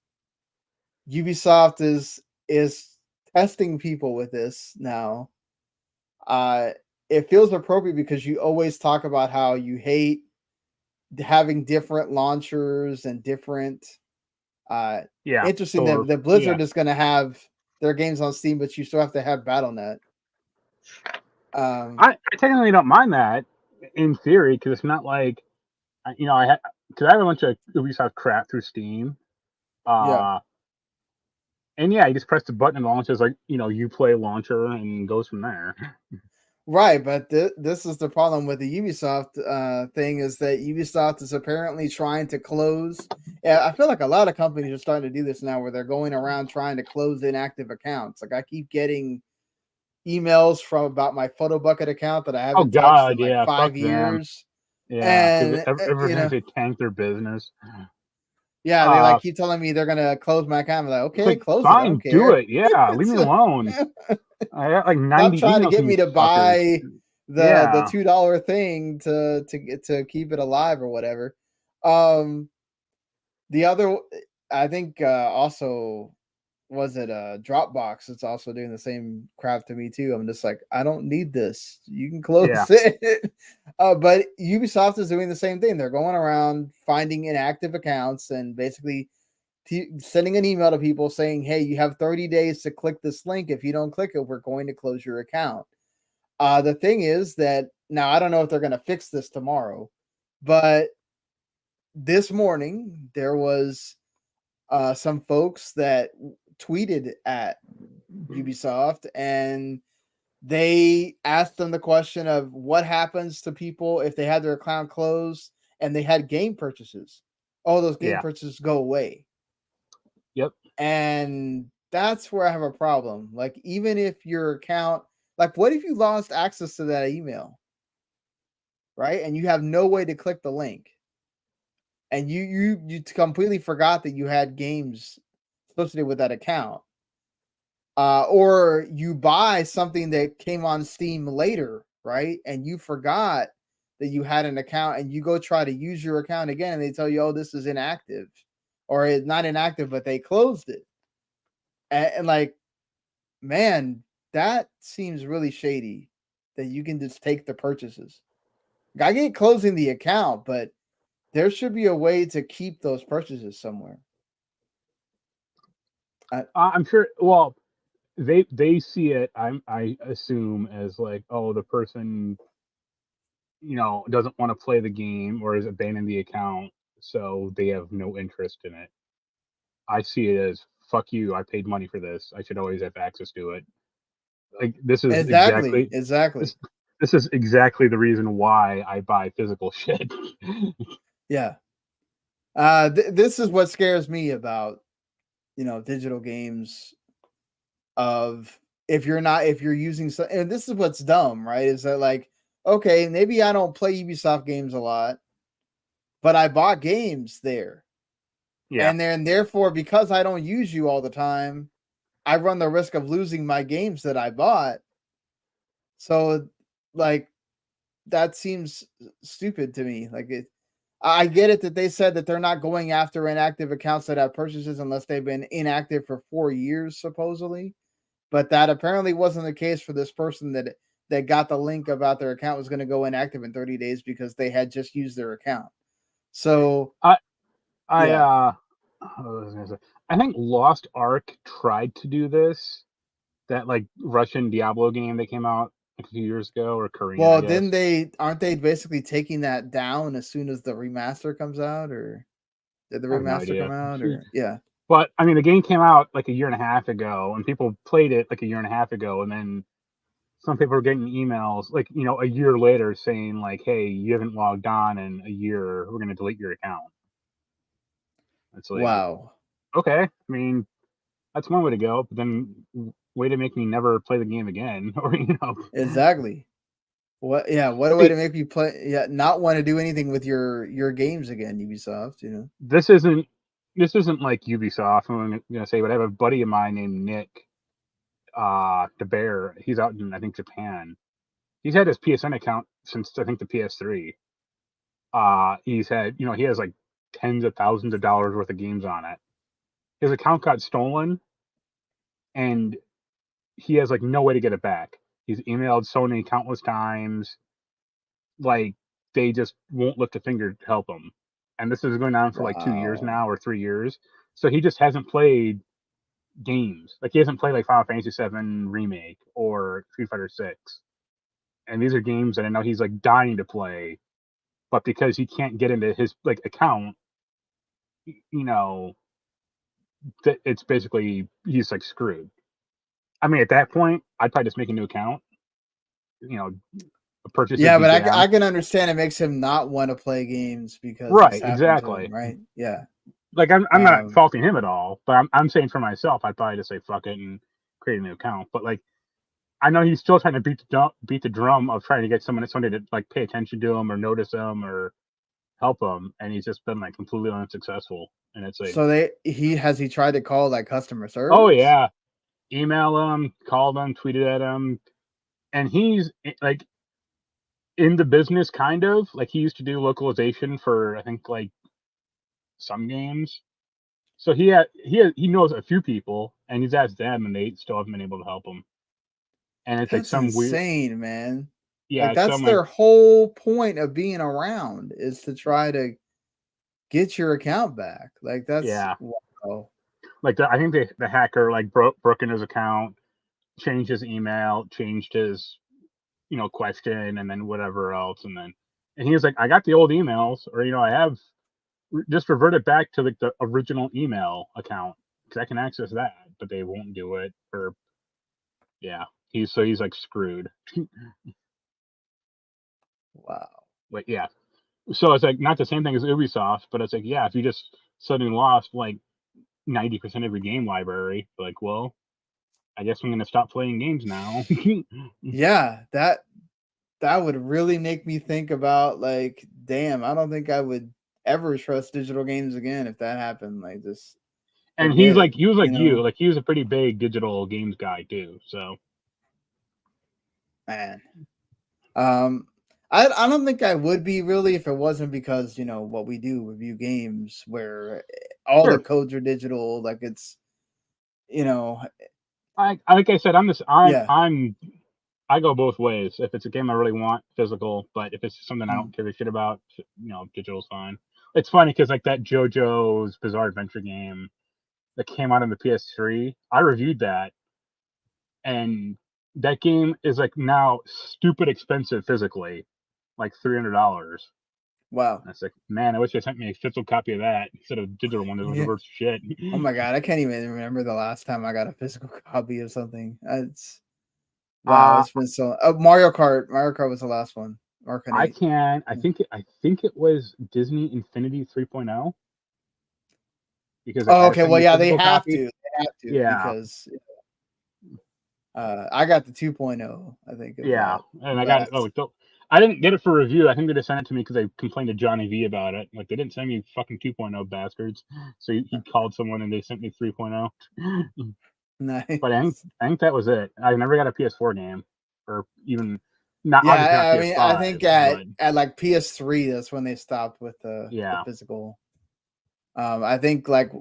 Ubisoft is testing people with this now. Uh it feels appropriate because you always talk about how you hate having different launchers and different uh yeah. interesting Or that yeah, Blizzard is going to have their games on Steam, but you still have to have BattleNet. Um I technically don't mind that in theory, because it's not like, I had, because I have a bunch of Ubisoft crap through Steam. yeah. Uh, and yeah, you just press the button and it launches like, Uplay launcher and goes from there. Right, but this is the problem with the Ubisoft thing is that Ubisoft is apparently trying to close. Yeah, I feel like a lot of companies are starting to do this now, where they're going around trying to close inactive accounts. Like I keep getting emails from about my Photo Bucket account that I Oh haven't touched in God, like yeah, fuck 5 years, them. Yeah, because and ever since they tanked their business, yeah, they like uh, keep telling me they're gonna close my account. I'm like, it's okay, like, close it. I don't fine, do care. it. Yeah, leave me alone. I got like Stop 90 trying to emails get from me you to fuckers. buy the Yeah, $2 thing to keep it alive or whatever. Um, the other, I think, also was it Dropbox? It's also doing the same crap to me too. I'm just like, I don't need this. You can yeah, close it. But Ubisoft is doing the same thing. They're going around finding inactive accounts and basically sending an email to people saying, "Hey, you have 30 days to click this link. If you don't click it, we're going to close your account." The thing is that now I don't know if they're going to fix this tomorrow, but this morning there was some folks that tweeted at Ubisoft and they asked them the question of what happens to people if they had their account closed and they had game purchases. Oh, those game yeah, purchases go away. yep, And that's where I have a problem. Like, even if your account, like, what if you lost access to that email, right? And you have no way to click the link, and you completely forgot that you had games associated with that account, or you buy something that came on Steam later, right? And you forgot that you had an account, and you go try to use your account again, and they tell you, "Oh, this is inactive," or it's not inactive, but they closed it, and like man, that seems really shady that you can just take the purchases. I get closing the account, but there should be a way to keep those purchases somewhere. I'm sure. Well, they see it. I assume as like, oh, the person, doesn't want to play the game or is abandoning the account, so they have no interest in it. I see it as, fuck you. I paid money for this. I should always have access to it. Like this is Exactly. this is exactly the reason why I buy physical shit. Yeah. This is what scares me about, digital games. Of if you're using and this is what's dumb, right? Is that like, okay, maybe I don't play Ubisoft games a lot, but I bought games there. Yeah. And then therefore, because I don't use you all the time, I run the risk of losing my games that I bought. So like that seems stupid to me. Like I get it that they said that they're not going after inactive accounts that have purchases unless they've been inactive for 4 years, supposedly. But that apparently wasn't the case for this person that got the link about their account was going to go inactive in 30 days because they had just used their account. So I think Lost Ark tried to do this. That like Russian Diablo game that came out like a few years ago, or Korean. Well, I guess. then aren't they basically taking that down as soon as the remaster comes out, or did the remaster come out? Or yeah. But I mean, the game came out like a year and a half ago, and people played it like a year and a half ago, and then some people were getting emails like a year later saying like, "Hey, you haven't logged on in a year. We're going to delete your account." It's like, wow. Okay, I mean, that's one way to go, but then way to make me never play the game again, or Exactly. What a way to make you play not want to do anything with your games again, Ubisoft, This isn't like Ubisoft. I'm gonna say, but I have a buddy of mine named Nick, the Bear. He's out in, I think, Japan. He's had his PSN account since, I think, the PS3. He's had, he has like tens of thousands of dollars worth of games on it. His account got stolen, and he has like no way to get it back. He's emailed Sony countless times. Like, they just won't lift a finger to help him. And this is going on for like 2 years now, or 3 years. So he just hasn't played games. Like, he hasn't played like Final Fantasy VII Remake or Street Fighter 6. And these are games that I know he's like dying to play, but because he can't get into his like account, that it's basically, he's like screwed. I mean, at that point, I'd probably just make a new account. Purchase. Yeah, but I can understand it makes him not want to play games because right, exactly, right? Yeah. Like, I'm not faulting him at all, but I'm saying for myself, I'd probably just say fuck it and create a new account. But like, I know he's still trying to beat the drum of trying to get somebody to like pay attention to him or notice him or help him, and he's just been like completely unsuccessful. And it's like, so he tried to call like customer service? Oh yeah, email him, called him, tweeted at him, and he's like in the business, kind of like he used to do localization for, I think, like some games. So he knows a few people, and he's asked them, and they still haven't been able to help him. And it's that's like some insane, weird, man. yeah. Like that's their whole point of being around, is to try to get your account back. Like that's wow. Like I think the hacker like broke in his account, changed his email, changed his question, and then whatever else, and he was like, I got the old emails, or I have just reverted back to like the original email account because I can access that, but they won't do it. Or he's like screwed. Wow. But yeah, so it's like not the same thing as Ubisoft, but it's like, yeah, if you just suddenly lost like 90% of your game library, like, well, I guess I'm gonna stop playing games now. Yeah, that would really make me think about, like, damn, I don't think I would ever trust digital games again if that happened. Like, just and he was like you, like he was a pretty big digital games guy too. So, man, I don't think I would be, really, if it wasn't because what we do, review games where all the codes are digital. Like, it's Like I said, Yeah. I go both ways. If it's a game I really want, physical. But if it's something I don't give a shit about, digital's fine. It's funny because like that JoJo's Bizarre Adventure game that came out on the PS3, I reviewed that, and that game is like now stupid expensive physically, like $300. Wow. And it's like, man, I wish they sent me a physical copy of that instead of a digital one that was Yeah. worth shit. Oh my god, I can't even remember the last time I got a physical copy of something. It's wow, it's been so. Mario Kart. Mario Kart was the last one. Mario Kart I 8. can. I Yeah. think it was Disney Infinity 3.0 because it Oh, had to okay. send Well, me a yeah, they physical have copy. to. They have to Yeah, because I got the 2.0. I think of yeah, that. and I got it. But Oh, I didn't get it for review. I think they just sent it to me because they complained to Johnny V about it. Like they didn't send me fucking 2.0 bastards. So he called someone and they sent me 3.0. But nice. I think that was it. I never got a PS4 game, or even not obviously not Yeah, I mean, I PS5, think at but like PS3, that's when they stopped with the yeah, physical. I think like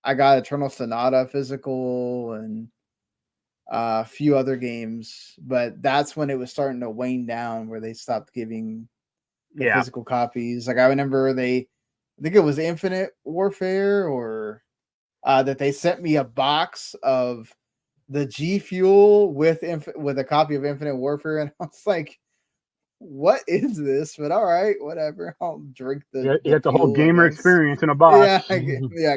I got Eternal Sonata physical and a few other games, but that's when it was starting to wane down where they stopped giving the yeah, physical copies. Like I remember I think it was Infinite Warfare or that they sent me a box of the G Fuel with with a copy of Infinite Warfare, and I was like, "What is this?" But all right, whatever. I'll drink you the got the whole fuel, I gamer guess. experience in a Yeah, box.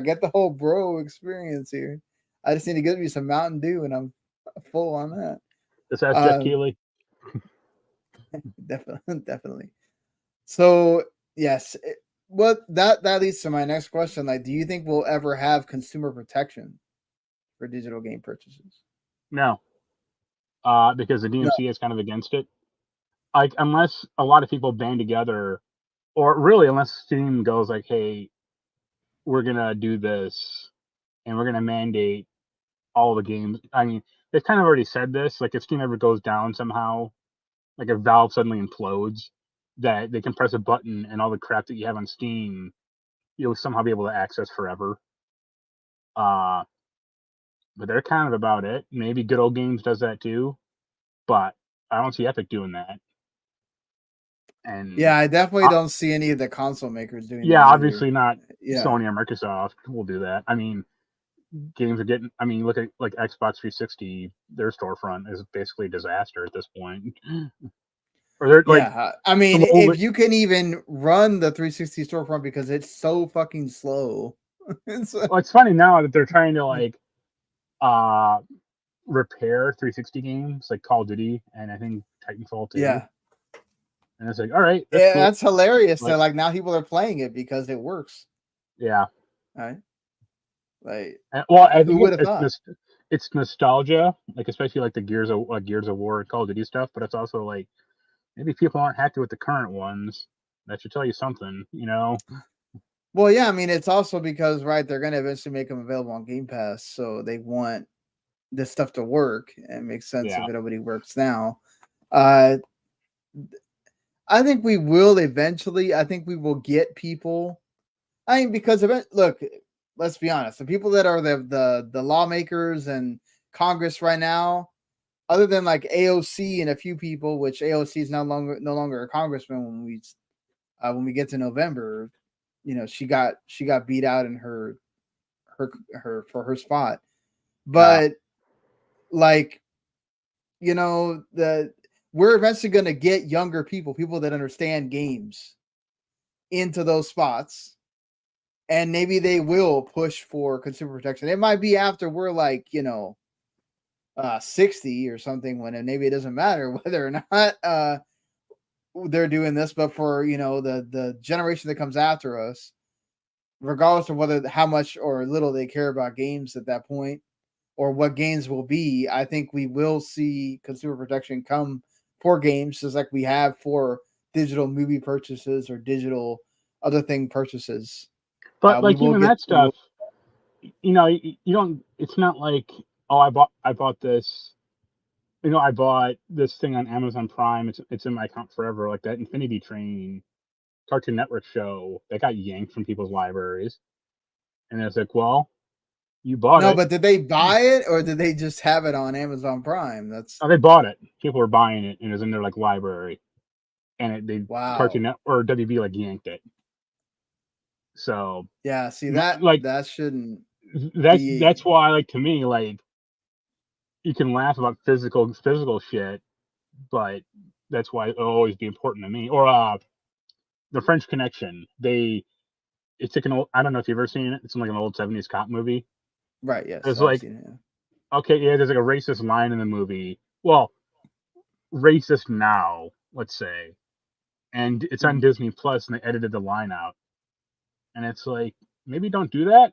get the whole bro experience here. I just need to get me some Mountain Dew, and I'm full on that. Just ask Jeff Um, Keighley. definitely, definitely. So yes, well that leads to my next question. Like, do you think we'll ever have consumer protection for digital game purchases? No, because the No. DMC is kind of against it. Like unless a lot of people band together, or really unless Steam goes like, "Hey, we're gonna do this, and we're gonna mandate all the games." I mean, they've kind of already said this. Like if Steam ever goes down somehow, like if Valve suddenly implodes, that they can press a button and all the crap that you have on Steam, you'll somehow be able to access forever. Uh, but they're kind of about it. Maybe Good Old Games does that too, but I don't see Epic doing that. And Yeah, I definitely uh, don't see any of the console makers doing yeah, that either. obviously not Yeah. Sony or Microsoft will do that. I mean, games are getting. I mean, look at like Xbox 360. Their storefront is basically a disaster at this point. Or they're like Yeah. I mean, if slowly. you can even run the 360 storefront because it's so fucking slow. It's, Well, it's funny now that they're trying to like uh repair 360 games like Call of Duty and I think Titanfall 2. yeah. And it's like, all right, that's Yeah, cool. that's hilarious. That Like, like now people are playing it because it works. yeah. Right? Like, Well, I who think would have thought? it's nostalgia, like especially like the Gears of War and Call of Duty stuff. But it's also like maybe people aren't happy with the current ones. That should tell you something, you know? Well, yeah, I mean, it's also because right, they're going to eventually make them available on Game Pass, so they want this stuff to work. And it makes sense if Yeah. it already works now. Uh, I think we will eventually. I think we will get people. I mean, because look, let's be honest. The people that are the lawmakers and Congress right now, other than like AOC and a few people, which AOC is no longer a congressman when we get to November. You know, she got beat out in her for her spot. Uh, But like, the we're eventually going to get younger people that understand games into those spots, and maybe they will push for consumer protection. It might be after we're like 60 or something, when maybe it doesn't matter whether or not they're doing this, but for the generation that comes after us, regardless of whether how much or little they care about games at that point or what games will be, I think we will see consumer protection come for games, just like we have for digital movie purchases or digital other thing purchases. but We like will even get that stuff, you don't. It's not like, oh, I bought this. I bought this thing on Amazon Prime. It's in my account forever. Like that Infinity Train Cartoon Network show that got yanked from people's libraries. And it's like, well, You bought No, it. but did they buy it or did they just have it on Amazon Prime? That's Oh, they bought it. People were buying it, and it was in their like library, and they Cartoon wow. Net or WB like yanked it. So Yeah, see like that shouldn't that's be why like to me like you can laugh about physical shit, but that's why it'll always be important to me. Or the French Connection. It's like an old. I don't know if you've ever seen it. It's like an old '70s cop movie. right. Yes, It's I've like seen it. okay, yeah, there's like a racist line in the movie. Well, racist now, let's say, and it's on Mhm. Disney Plus, and they edited the line out, and it's like maybe don't do that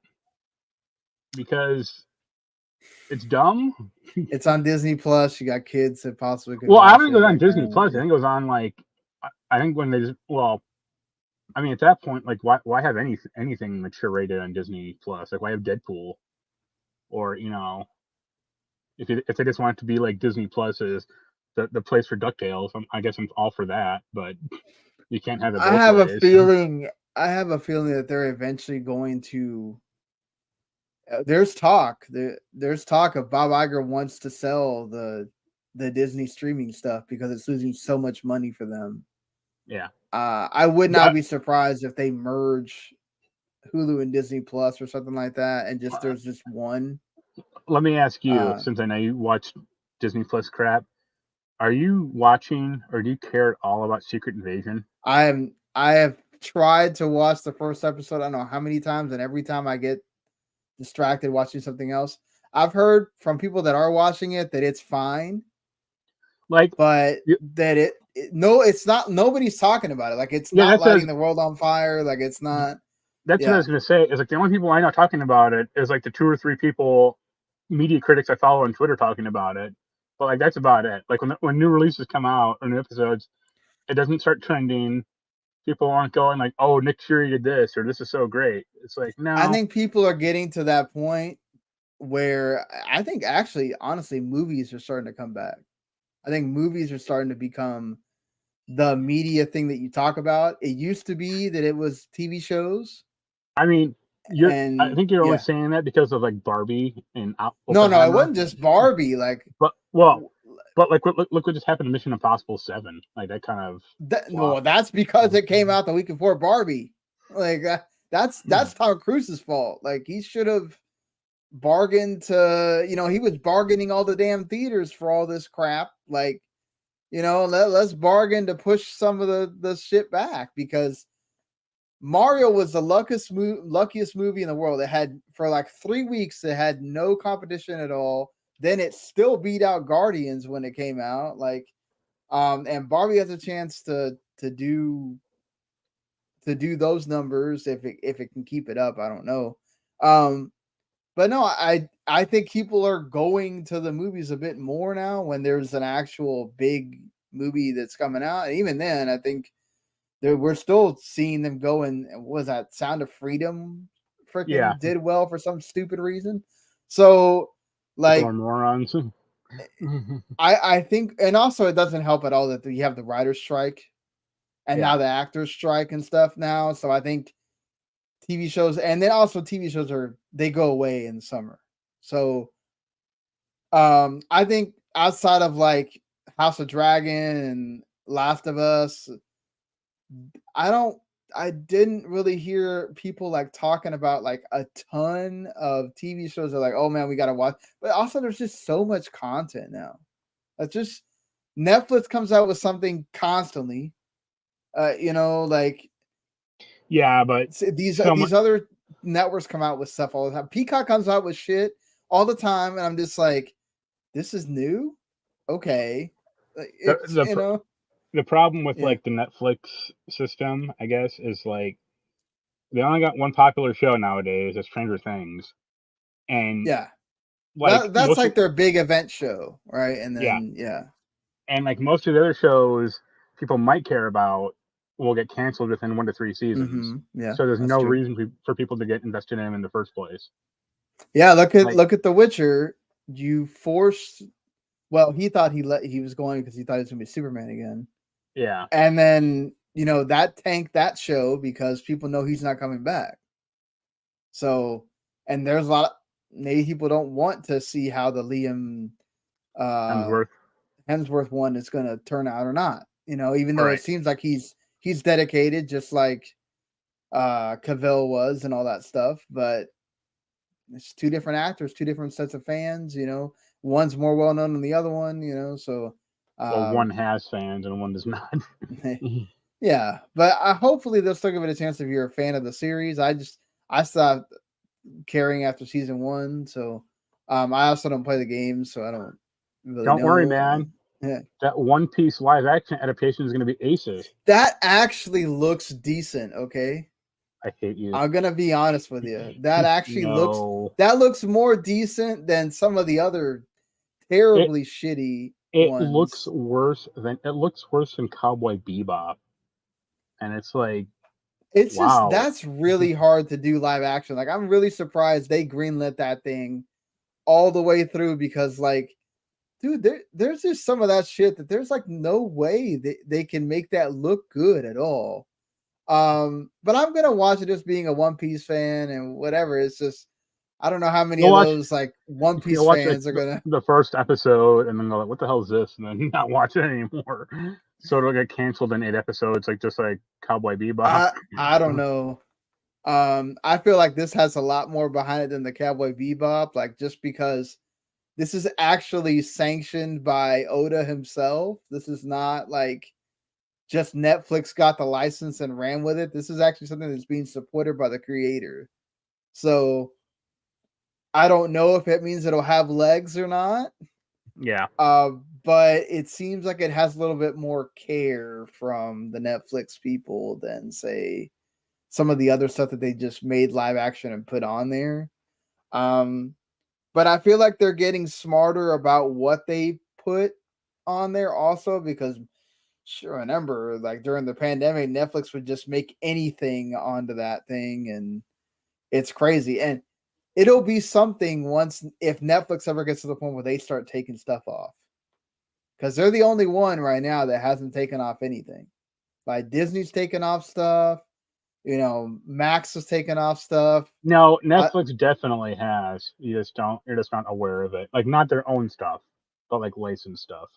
because it's dumb. It's on Disney Plus. You got kids that possibly could Well, I don't watch think it it. was on Like, Disney Plus. I think it was on like I think when they just well, I mean at that point like why have anything mature rated on Disney Plus? Like why have Deadpool or if they just want it to be like Disney Plus is the place for DuckTales, I guess I'm all for that, but you can't have it I both have a ways. feeling. I have a feeling that they're eventually going to. There's talk. There's talk of Bob Iger wants to sell the Disney streaming stuff because it's losing so much money for them. Yeah. I would not Yeah, be surprised if they merge Hulu and Disney Plus or something like that, and just there's just one. let me ask you, Uh, since I know you watch Disney Plus crap, are you watching or do you care at all about Secret Invasion? I have tried to watch the first episode. I don't know how many times, and every time I get distracted watching something else. I've heard from people that are watching it that it's fine, Like, but that no, it's not. Nobody's talking about it. Like it's yeah, not that's lighting the world on fire. Like it's not. what I Yeah, was gonna say. Is like the only people I know talking about it is like the two or three people, media critics I follow on Twitter talking about it. But like that's about it. Like when new releases come out or new episodes, it doesn't start trending. People aren't going like, "Oh, Nick Fury did this" or "This is so great." It's like I no, think people are getting to that point where I think actually, honestly, movies are starting to come back. I think movies are starting to become the media thing that you talk about. It used to be that it was TV shows, I mean, I and think you're only yeah, saying that because of like Barbie and no, it Oppenheimer. wasn't just Barbie. Like But but like look what just happened to Mission Impossible 7. Like that kind of no, flop. that's because it came out the week before Barbie. Like that's Tom Cruise's fault. Like he should have bargained to, he was bargaining all the damn theaters for all this crap. Like, let's bargain to push some of the shit back because Mario was the luckiest movie in the world. It had for like 3 weeks, it had no competition at all. Then it still beat out Guardians when it came out. Like, and Barbie has a chance to do those numbers if it can keep it up. I don't know. But no, I think people are going to the movies a bit more now when there's an actual big movie that's coming out. And even then, I think we're still seeing them go and was that Sound of Freedom Yeah, freaking did well for some stupid reason. So people are like morons. I think, and also it doesn't help at all that you have the writer's strike and Yeah, now the actors strike and stuff now. So I think TV shows, and then also TV shows they go away in the summer. So I think outside of like House of Dragon and Last of Us, I don't I didn't really hear people like talking about like a ton of TV shows that are like, oh man, we gotta watch. But also there's just so much content now. It's just Netflix comes out with something constantly. Like yeah, but these so these other networks come out with stuff all the time. Peacock comes out with shit all the time, and I'm just like, this is new. Okay, the it's the pr- the problem with yeah, like the Netflix system, I guess, is like they only got one popular show nowadays, it's Stranger Things, and yeah. like That's like their big event show, right? And yeah, then yeah, and like most of the other shows people might care about will get canceled within 1 to 3 seasons. yeah, So there's that's no true. reason for people to get invested in them in the first place. Yeah, look at Like, look at The Witcher. You forced. Well, he thought he was going because he thought he was gonna be Superman again, yeah, and then that tanked that show because people know he's not coming back. So, and there's a lot. maybe people don't want to see how the Liam Hemsworth one is going to turn out or not. Even though it seems like he's dedicated, just like Cavill was and all that stuff. But it's two different actors, two different sets of fans. One's more well known than the other one. So one has fans and one does not. Yeah, but hopefully they'll still give it a chance if you're a fan of the series. I stopped caring after season 1, so I also don't play the game, so I don't really Don't know. worry, man. Yeah. That One Piece live action adaptation is going to be aces. That actually looks decent. Okay, I hate you. I'm gonna be honest with you. That actually looks more decent than some of the other terribly shitty ones. It looks worse than Cowboy Bebop, and it's like, it's wow. just that's really hard to do live action. Like, I'm really surprised they greenlit that thing all the way through, because like, dude, there's just some of that shit that there's like no way they can make that look good at all. But I'm gonna watch it just being a One Piece fan and whatever. It's just, I don't know how many of those like One Piece fans are gonna the first episode and then go like, what the hell is this? And then not watch it anymore. So it'll get canceled in 8 episodes, just like Cowboy Bebop. I don't know. I feel like this has a lot more behind it than the Cowboy Bebop, like, just because this is actually sanctioned by Oda himself. This is not like just Netflix got the license and ran with it. This is actually something that's being supported by the creator. So I don't know if it means it'll have legs or not. Yeah. But it seems like it has a little bit more care from the Netflix people than, say, some of the other stuff that they just made live action and put on there. But I feel like they're getting smarter about what they put on there also, because sure, remember, like during the pandemic, Netflix would just make anything onto that thing, and it's crazy. And it'll be something if Netflix ever gets to the point where they start taking stuff off, because they're the only one right now that hasn't taken off anything. Like, Disney's taken off stuff, Max has taken off stuff. No, Netflix definitely has. You're just not aware of it. Like, not their own stuff, but like licensed stuff.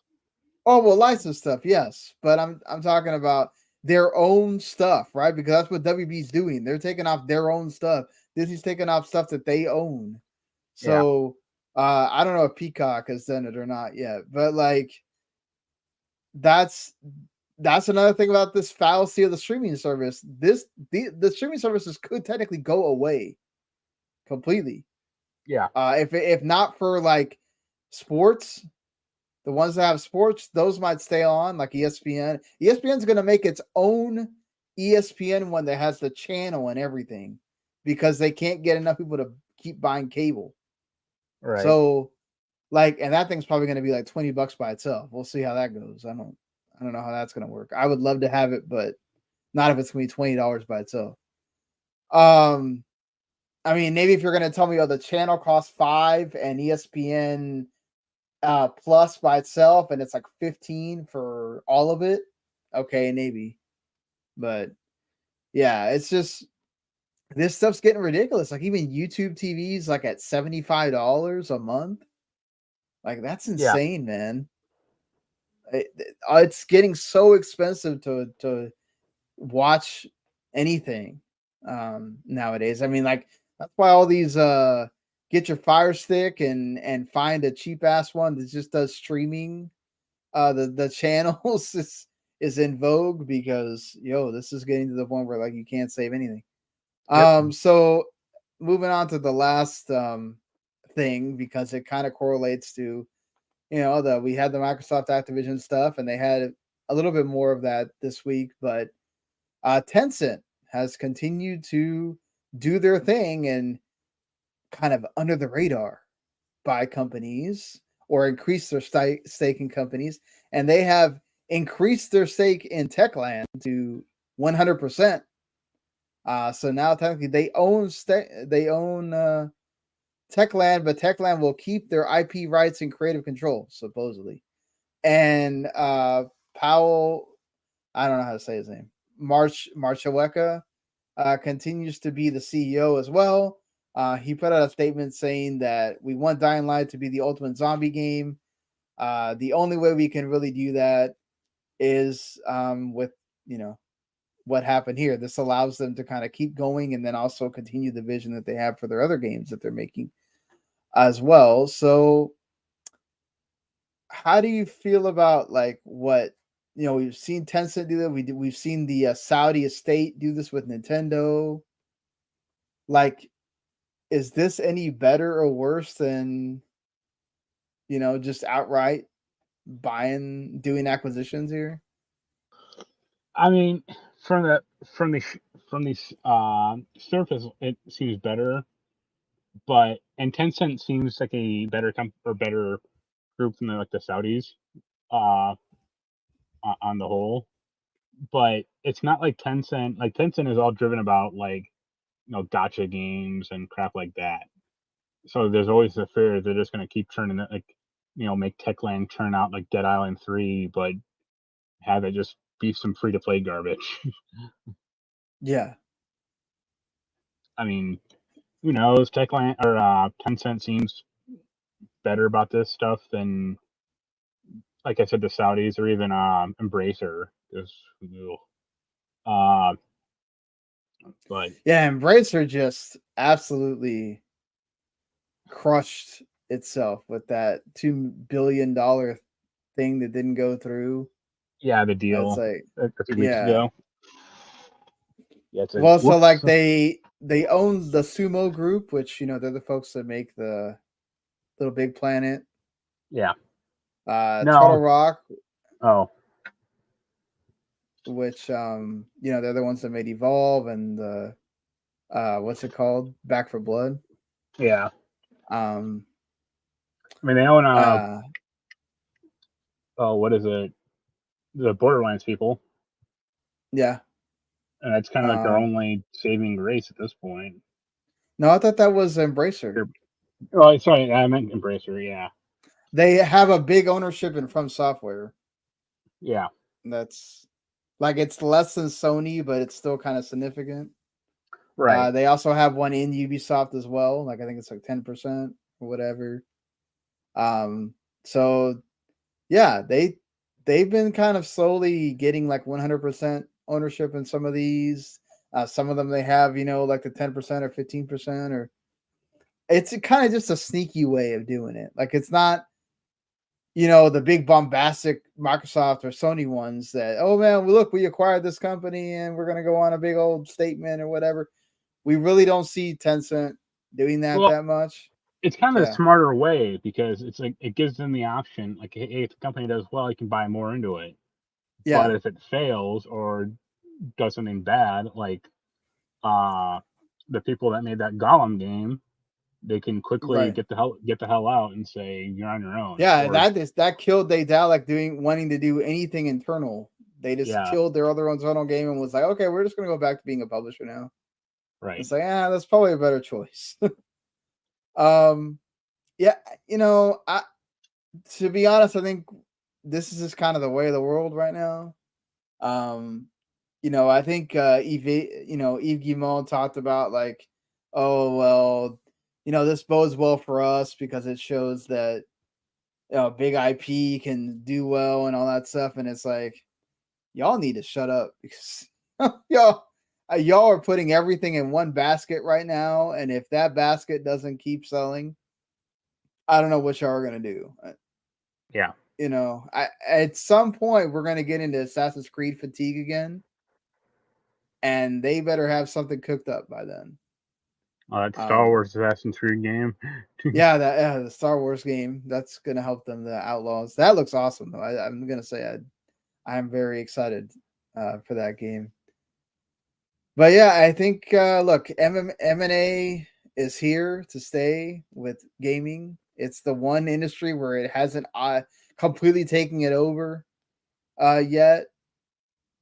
Oh, well, licensed stuff, yes, but I'm talking about their own stuff, right? Because that's what WB's doing. They're taking off their own stuff. Disney's taking off stuff that they own. So I don't know if Peacock has done it or not yet, but like, that's another thing about this fallacy of the streaming service. The streaming services could technically go away completely. Yeah. If not for like sports, the ones that have sports, those might stay on, like ESPN. ESPN's going to make its own ESPN one that has the channel and everything, because they can't get enough people to keep buying cable. Right. So, like, and that thing's probably going to be like $20 by itself. We'll see how that goes. I don't know how that's going to work. I would love to have it, but not if it's going to be $20 by itself. I mean, maybe if you're going to tell me, the channel costs $5 and ESPN Plus by itself, and it's like $15 for all of it, okay, maybe. But yeah, it's just, this stuff's getting ridiculous. Like, even YouTube TV's like at $75 a month. Like, that's insane, man. It's getting so expensive to watch anything nowadays. I mean, like, that's why all these get your Fire Stick and find a cheap ass one that just does streaming. The channels is in vogue, because this is getting to the point where like you can't save anything. Yep. So moving on to the last thing, because it kind of correlates to we had the Microsoft Activision stuff, and they had a little bit more of that this week, but Tencent has continued to do their thing and kind of under the radar buy companies or increase their stake in companies, and they have increased their stake in Techland to 100%. So now technically they own Techland, but Techland will keep their IP rights and creative control, supposedly. And Powell, I don't know how to say his name, Marcheweka, continues to be the CEO as well. He put out a statement saying that we want Dying Light to be the ultimate zombie game. The only way we can really do that is with, what happened here. This allows them to kind of keep going and then also continue the vision that they have for their other games that they're making as well. So how do you feel about like what we've seen Tencent do that? We've seen the Saudi estate do this with Nintendo. Like, is this any better or worse than just outright doing acquisitions here? I mean, from the surface, it seems better, but Tencent seems like a better better group than the Saudis, uh, on the whole. But it's not like Tencent. Like Tencent is all driven about gotcha games and crap like that. So there's always the fear they're just going to keep churning it, make Techland churn out like Dead Island 3, but have it just be some free to play garbage. Yeah. I mean, who knows? Techland or Tencent seems better about this stuff than, like I said, the Saudis or even Embracer. But yeah, Embracer just absolutely crushed itself with that $2 billion thing that didn't go through. Yeah, the deal. It's like A few weeks ago. Yeah, well, so like they own the Sumo Group, which they're the folks that make the Little Big Planet. Yeah. Turtle Rock. Oh. Which they're the ones that made Evolve and the what's it called? Back for Blood. Yeah. I mean, they own what is it? The Borderlands people. Yeah. And that's kind of like their only saving grace at this point. No, I thought that was Embracer. Oh, sorry, I meant Embracer. Yeah. They have a big ownership in From Software. Yeah. That's like it's less than Sony, but it's still kind of significant. Right. They also have one in Ubisoft as well. Like I think it's like 10% or whatever. So yeah, they've been kind of slowly getting like 100% ownership in some of these. Some of them they have, like the 10% or 15%, or it's kind of just a sneaky way of doing it. Like it's not, the big bombastic Microsoft or Sony ones that, oh man, look, we acquired this company and we're going to go on a big old statement or whatever. We really don't see Tencent doing that much. It's kind of a smarter way because it's like it gives them the option. Like, hey, if the company does well, you can buy more into it. Yeah. But if it fails or does something bad, like the people that made that Gollum game, they can quickly get the hell out and say you're on your own. Yeah, that killed Daedalic wanting to do anything internal. They just killed their other internal game and was like, okay, we're just gonna go back to being a publisher now. Right. It's like, that's probably a better choice. Yeah, to be honest, I think this is just kind of the way of the world right now. I think Yves Guillemot talked about like, oh well, this bodes well for us because it shows that big IP can do well and all that stuff. And it's like, y'all need to shut up because y'all are putting everything in one basket right now. And if that basket doesn't keep selling, I don't know what y'all are going to do. Yeah. At some point we're going to get into Assassin's Creed fatigue again. And they better have something cooked up by then. That Star Wars Assassin's Creed game. the Star Wars game. That's gonna help them. The Outlaws. That looks awesome though. I'm gonna say I'm very excited for that game. But yeah, I think look, M&A is here to stay with gaming. It's the one industry where it hasn't completely taken it over yet.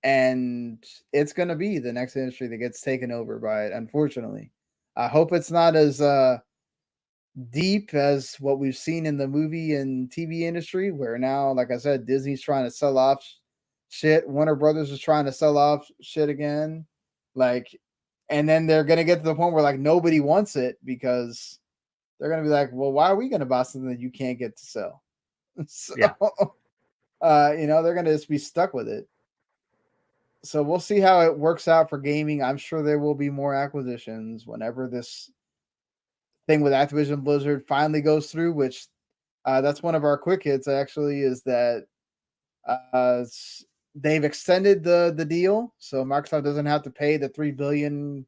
And it's going to be the next industry that gets taken over by it, unfortunately. I hope it's not as deep as what we've seen in the movie and TV industry, where now, like I said, Disney's trying to sell off shit. Warner Brothers is trying to sell off shit again. Like, And then they're gonna get to the point where like nobody wants it because they're gonna be like, well, why are we gonna buy something that you can't get to sell? So, Yeah. they're gonna just be stuck with it. So we'll see how it works out for gaming. I'm sure there will be more acquisitions whenever this thing with Activision Blizzard finally goes through, which that's one of our quick hits actually, is that they've extended the deal, so Microsoft doesn't have to pay the $3 billion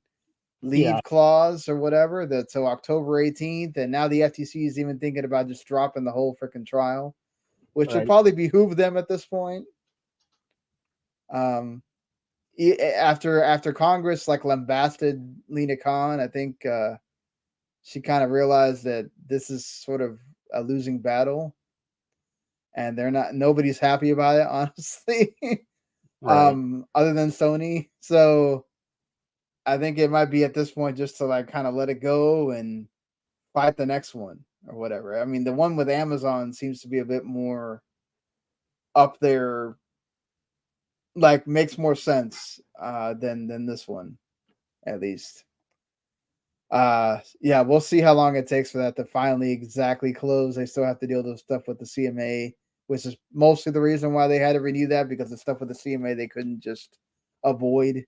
leave clause or whatever that till October 18th, and now the FTC is even thinking about just dropping the whole freaking trial, which would probably behoove them at this point. After Congress like lambasted Lena Khan, I think she kind of realized that this is sort of a losing battle, and nobody's happy about it, honestly. Other than Sony. So I think it might be at this point just to like kind of let it go and fight the next one or whatever. I mean, the one with Amazon seems to be a bit more up there, like makes more sense than this one, at least. Yeah, we'll see how long it takes for that to finally exactly close. They still have to deal with stuff with the CMA, which is mostly the reason why they had to renew that, because the stuff with the CMA they couldn't just avoid.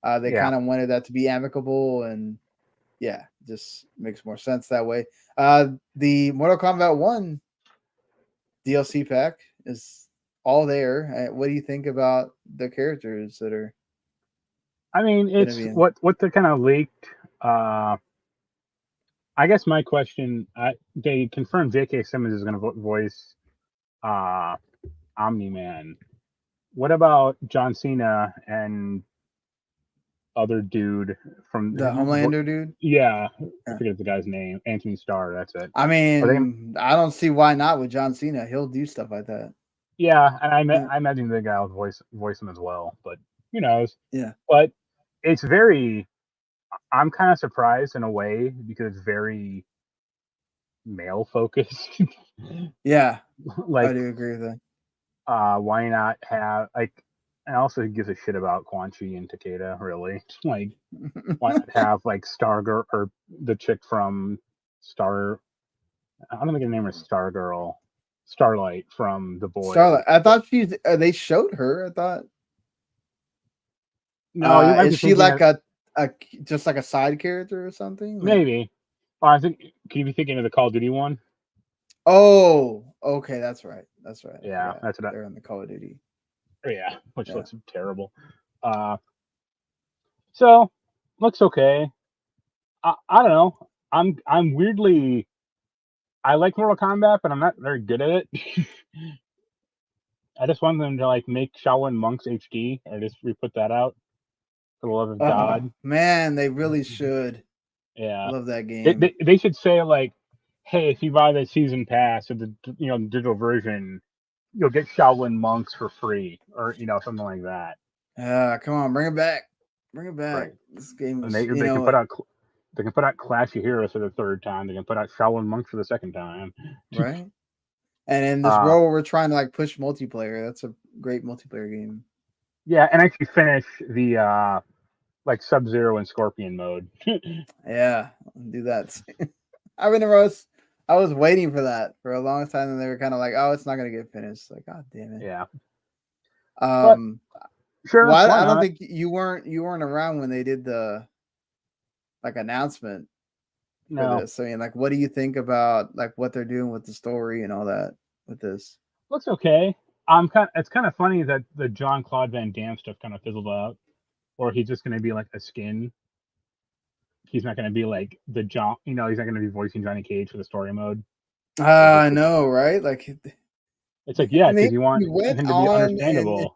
They kind of wanted that to be amicable, and yeah, just makes more sense that way. The Mortal Kombat 1 DLC pack is all there. What do you think about the characters that are? I mean, it's what they kind of leaked. I guess my question, they confirmed J.K. Simmons is going to voice Omni-Man. What about John Cena and other dude from the Homelander dude? Yeah, I forget the guy's name. Anthony Starr. That's it. I mean, I don't see why not with John Cena. He'll do stuff like that. Yeah, and I imagine the guy will voice him as well, but who knows? Yeah. But it's very. I'm kind of surprised in a way because it's very male focused. Yeah, like, I do agree with that. Why not have like? And also, he gives a shit about Quan Chi and Takeda. Really, like, why not have like Stargirl or the chick from Star? I don't think her name is Stargirl. Starlight from The Boys. Starlight. I thought they showed her. I thought. No, you might is be she like of, a just like a side character or something? Maybe. Or I think can you be thinking of the Call of Duty one? Oh, okay, that's right. That's right. Yeah, that's what they're on the Call of Duty. Yeah, which looks terrible. So looks okay. I don't know. I'm weirdly. I like Mortal Kombat, but I'm not very good at it. I just want them to like make Shaolin Monks HD or just re-put that out for the love of God. Man, they really should. Yeah, I love that game. They should say like, hey, if you buy the season pass or the digital version, you'll get Shaolin Monks for free, or something like that. Come on, bring it back. Bring it back. Right. This game is. And they can put out Clash of Heroes for the third time. They can put out Shaolin Monks for the second time. Right. And in this world where we're trying to like push multiplayer, that's a great multiplayer game. Yeah, and actually finish the like Sub-Zero and Scorpion mode. Yeah, do that. I remember I was waiting for that for a long time, and they were kind of like, "Oh, it's not gonna get finished." Like, God damn it. Yeah. But, sure. Well, I don't think you weren't around when they did the like announcement for this. I mean, like, what do you think about like what they're doing with the story and all that with this? Looks okay. It's kind of funny that the John Claude Van Damme stuff kind of fizzled out, or he's just going to be like a skin. He's not going to be like the John. He's not going to be voicing Johnny Cage for the story mode. I know, right? Like, it's like because you want him to be understandable.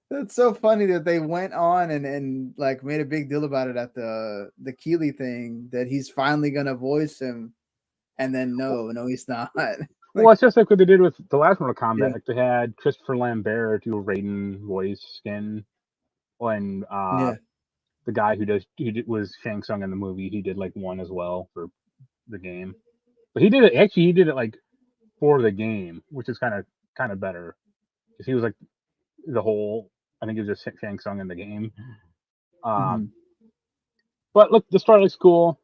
That's so funny that they went on and like made a big deal about it at the Keeley thing, that he's finally gonna voice him, and then no, he's not. Well, it's just like what they did with the last Mortal Kombat. Yeah. Like they had Christopher Lambert do a Raiden voice skin, and the guy who was Shang Tsung in the movie, he did like one as well for the game. But he did it like for the game, which is kind of better because he was like the whole. I think it was just Shang Tsung in the game. But look, the story looks cool.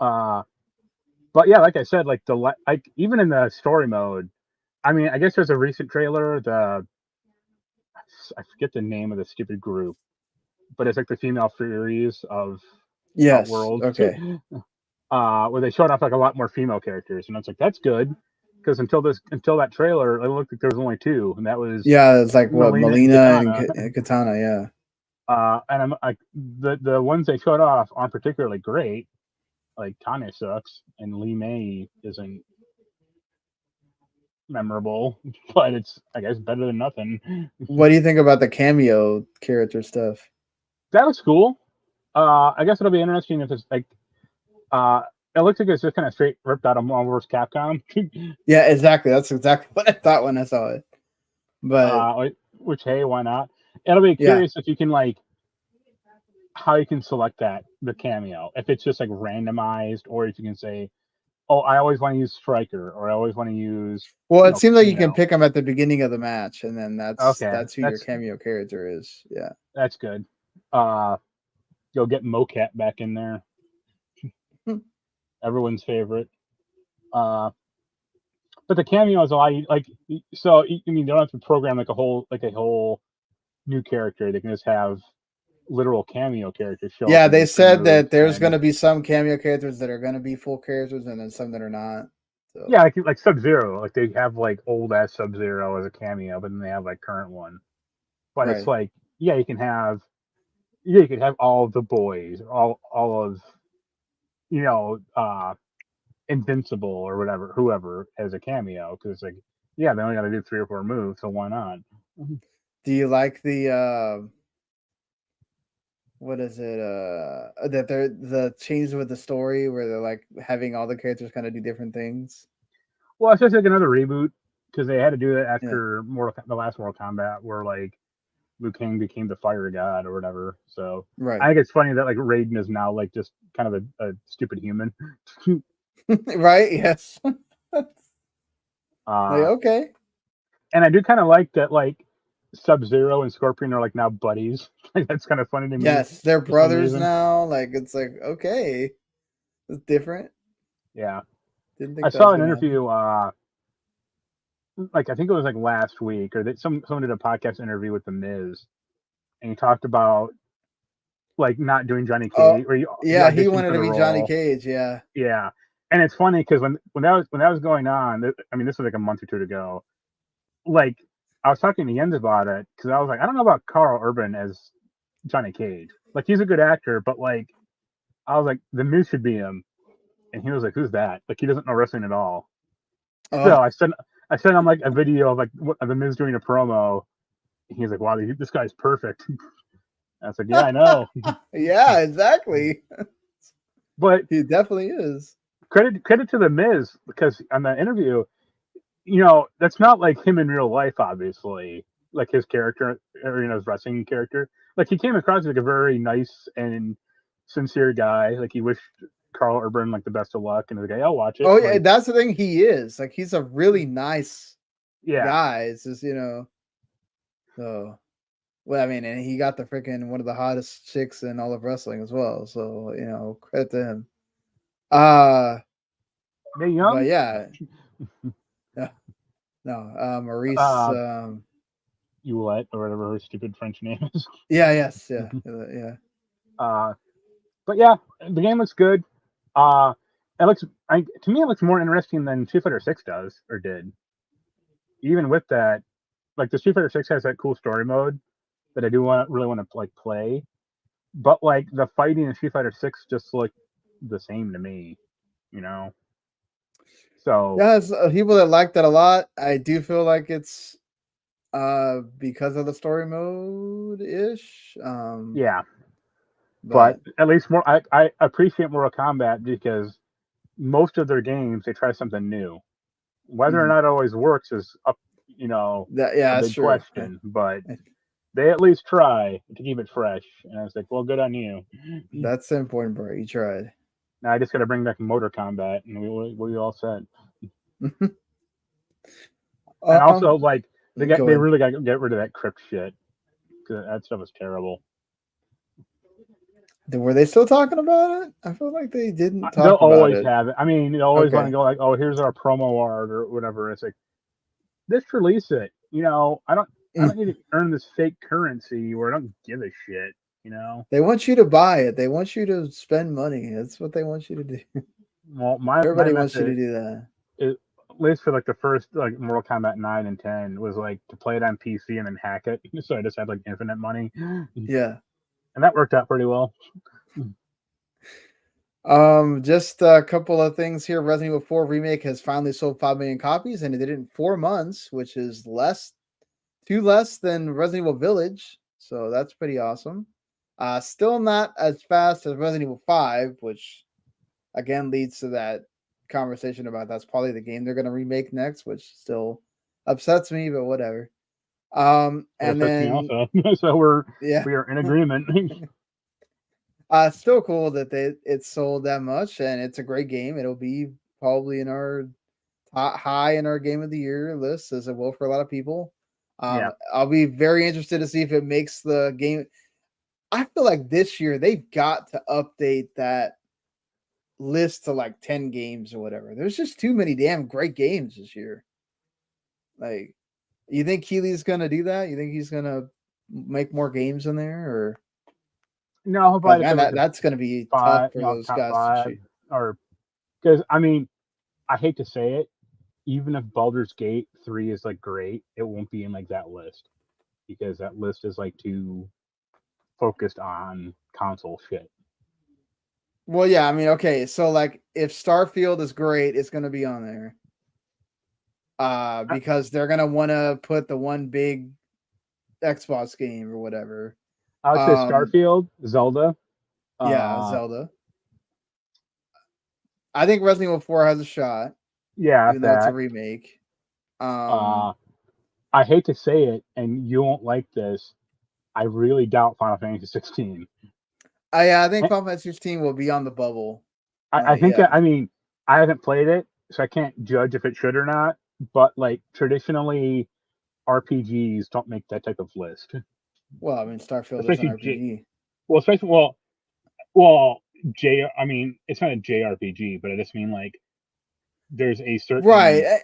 But yeah, like I said, like even in the story mode, I mean, I guess there's a recent trailer. I forget the name of the stupid group, but it's like the female Furies of Yes. Outworld. Okay. Where they showed off like a lot more female characters, and it's like that's good because until that trailer, it looked like there was only two, and that was it's like what Melina and Melina and Katana. Katana. Yeah. And I'm like the ones they showed off aren't particularly great. Like Tane sucks, and Lee May isn't memorable, but it's I guess better than nothing. What do you think about the cameo character stuff? That looks cool. I guess it'll be interesting if it's like it looks like it's just kind of straight ripped out of Marvel vs. Capcom. Yeah, exactly. That's exactly what I thought when I saw it. But which hey, why not? It'll be Yeah. curious if you can like how you can select the cameo. If it's just like randomized, or if you can say, "Oh, I always want to use Striker," or "I always want to use." well, it seems like you can Kano. pick them at the beginning of the match, and then that's who your That's cameo character is. Yeah. that's good. You'll get Mocat back in there. Everyone's favorite. But the cameos allow you like so. I mean, they don't have to program like a whole new character. They can just have literal cameo characters show up. Yeah, and they do said moves, that there's and going to be some cameo characters that are going to be full characters, and then some that are not. So. yeah, like Sub-Zero, like they have like old ass Sub-Zero as a cameo, but then they have like current one. But it's Right. like you could have all of the boys, all of Invincible or whatever, whoever as a cameo, because it's like they only got to do 3 or 4 moves, so why not? Do you like the what is it? That they're the change with the story where they're like having all the characters kind of do different things. Well, it's just like another reboot because they had to do it Yeah. after the last Mortal Kombat, where like Liu Kang became the fire god or whatever. So Right. I think it's funny that like Raiden is now like just kind of a stupid human. Right? Yes. uh, okay. and I do kind of like that like Sub-Zero and Scorpion are like now buddies. Like that's kind of funny to me. Yes, they're for some brothers reason. now. Like it's like okay, it's different. Yeah, Didn't think I that saw was an gonna interview. Like I think it was like last week, or that someone did a podcast interview with the Miz, and he talked about like not doing Johnny Cage, or he yeah, he auditioned wanted for to the be role. Johnny Cage. Yeah. Yeah, and it's funny because when that was going on, I mean, this was like a month or two ago. Like I was talking to Jens about it because I was like, I don't know about Carl Urban as Johnny Cage. Like he's a good actor, but like I was like, the Miz should be him, and he was like, who's that? Like he doesn't know wrestling at all. So I sent him like a video of like the Miz doing a promo. And he's like, wow, this guy's perfect. And I was like, yeah, I know. Yeah, exactly. But he definitely is. Credit to the Miz because on the interview, that's not like him in real life, obviously. Like his character, or his wrestling character. Like he came across as like a very nice and sincere guy. Like he wished Carl Urban like the best of luck, and was like, I'll watch it. Oh yeah, like, that's the thing. He is like he's a really nice yeah. guy. It's just so. Well, I mean, and he got the freaking one of the hottest chicks in all of wrestling as well. So credit to him. They young. But yeah. No, Maurice. Eulette or whatever her stupid French name is. Yes, yeah. But yeah, the game looks good. To me it looks more interesting than Street Fighter 6 does or did. Even with that, like the Street Fighter 6 has that cool story mode that I do really want to like play, but like the fighting in Street Fighter 6 just look the same to me, So yes, people that like that a lot. I do feel like it's because of the story mode ish. Yeah, but at least more. I appreciate Mortal Kombat because most of their games they try something new. Whether or not it always works is up, a big question. But they at least try to keep it fresh. And I was like, well, good on you. That's the important part. You tried. Now I just got to bring back Motor Combat, and we all set. And also, like they really got to get rid of that crypt shit because that stuff was terrible. Were they still talking about it? I feel like they didn't They'll talk about always it. have it. I mean, they'll always want to Okay. go like, "Oh, here's our promo art or whatever." It's like, just release it. I don't need to earn this fake currency where I don't give a shit. They want you to buy it. They want you to spend money. That's what they want you to do. Well, my Everybody wants you to method do that. is, at least for like the first like Mortal Kombat 9 and 10, was like to play it on PC and then hack it, so I just had like infinite money, and Yeah. that worked out pretty well. Just a couple of things here. Resident Evil 4 Remake has finally sold 5 million copies, and it did it in 4 months, which is two less than Resident Evil Village. So that's pretty awesome. Still not as fast as Resident Evil 5, which again leads to that conversation about that's probably the game they're going to remake next, which still upsets me, but whatever. And Me then also. So yeah, we are in agreement. still cool that it's sold that much, and it's a great game. It'll be probably in our high in our game of the year list, as it will for a lot of people. Yeah. I'll be very interested to see if it makes the game. I feel like this year they've got to update that list to like 10 games or whatever. There's just too many damn great games this year. Like, you think Keely's gonna do that? You think he's gonna make more games in there, or No, he'll because probably man, put like a that's gonna be tough five, for those top guys to five, shoot. or because I mean, I hate to say it, even if Baldur's Gate 3 is like great, it won't be in like that list because that list is like too focused on console shit. Well, yeah, I mean, okay, so like if Starfield is great, it's gonna be on there. Because they're gonna want to put the one big Xbox game or whatever. I would say Starfield, Zelda. Yeah, Zelda. I think Resident Evil 4 has a shot, Yeah, even though it's a that. remake. I hate to say it, and you won't like this. I really doubt Final Fantasy 16. I think Final Fantasy 16 will be on the bubble. I think Yeah. I mean, I haven't played it, so I can't judge if it should or not. But like traditionally, RPGs don't make that type of list. Well, I mean, Starfield is an Especially RPG. J. I mean, it's not a JRPG, but I just mean like there's a certain Right.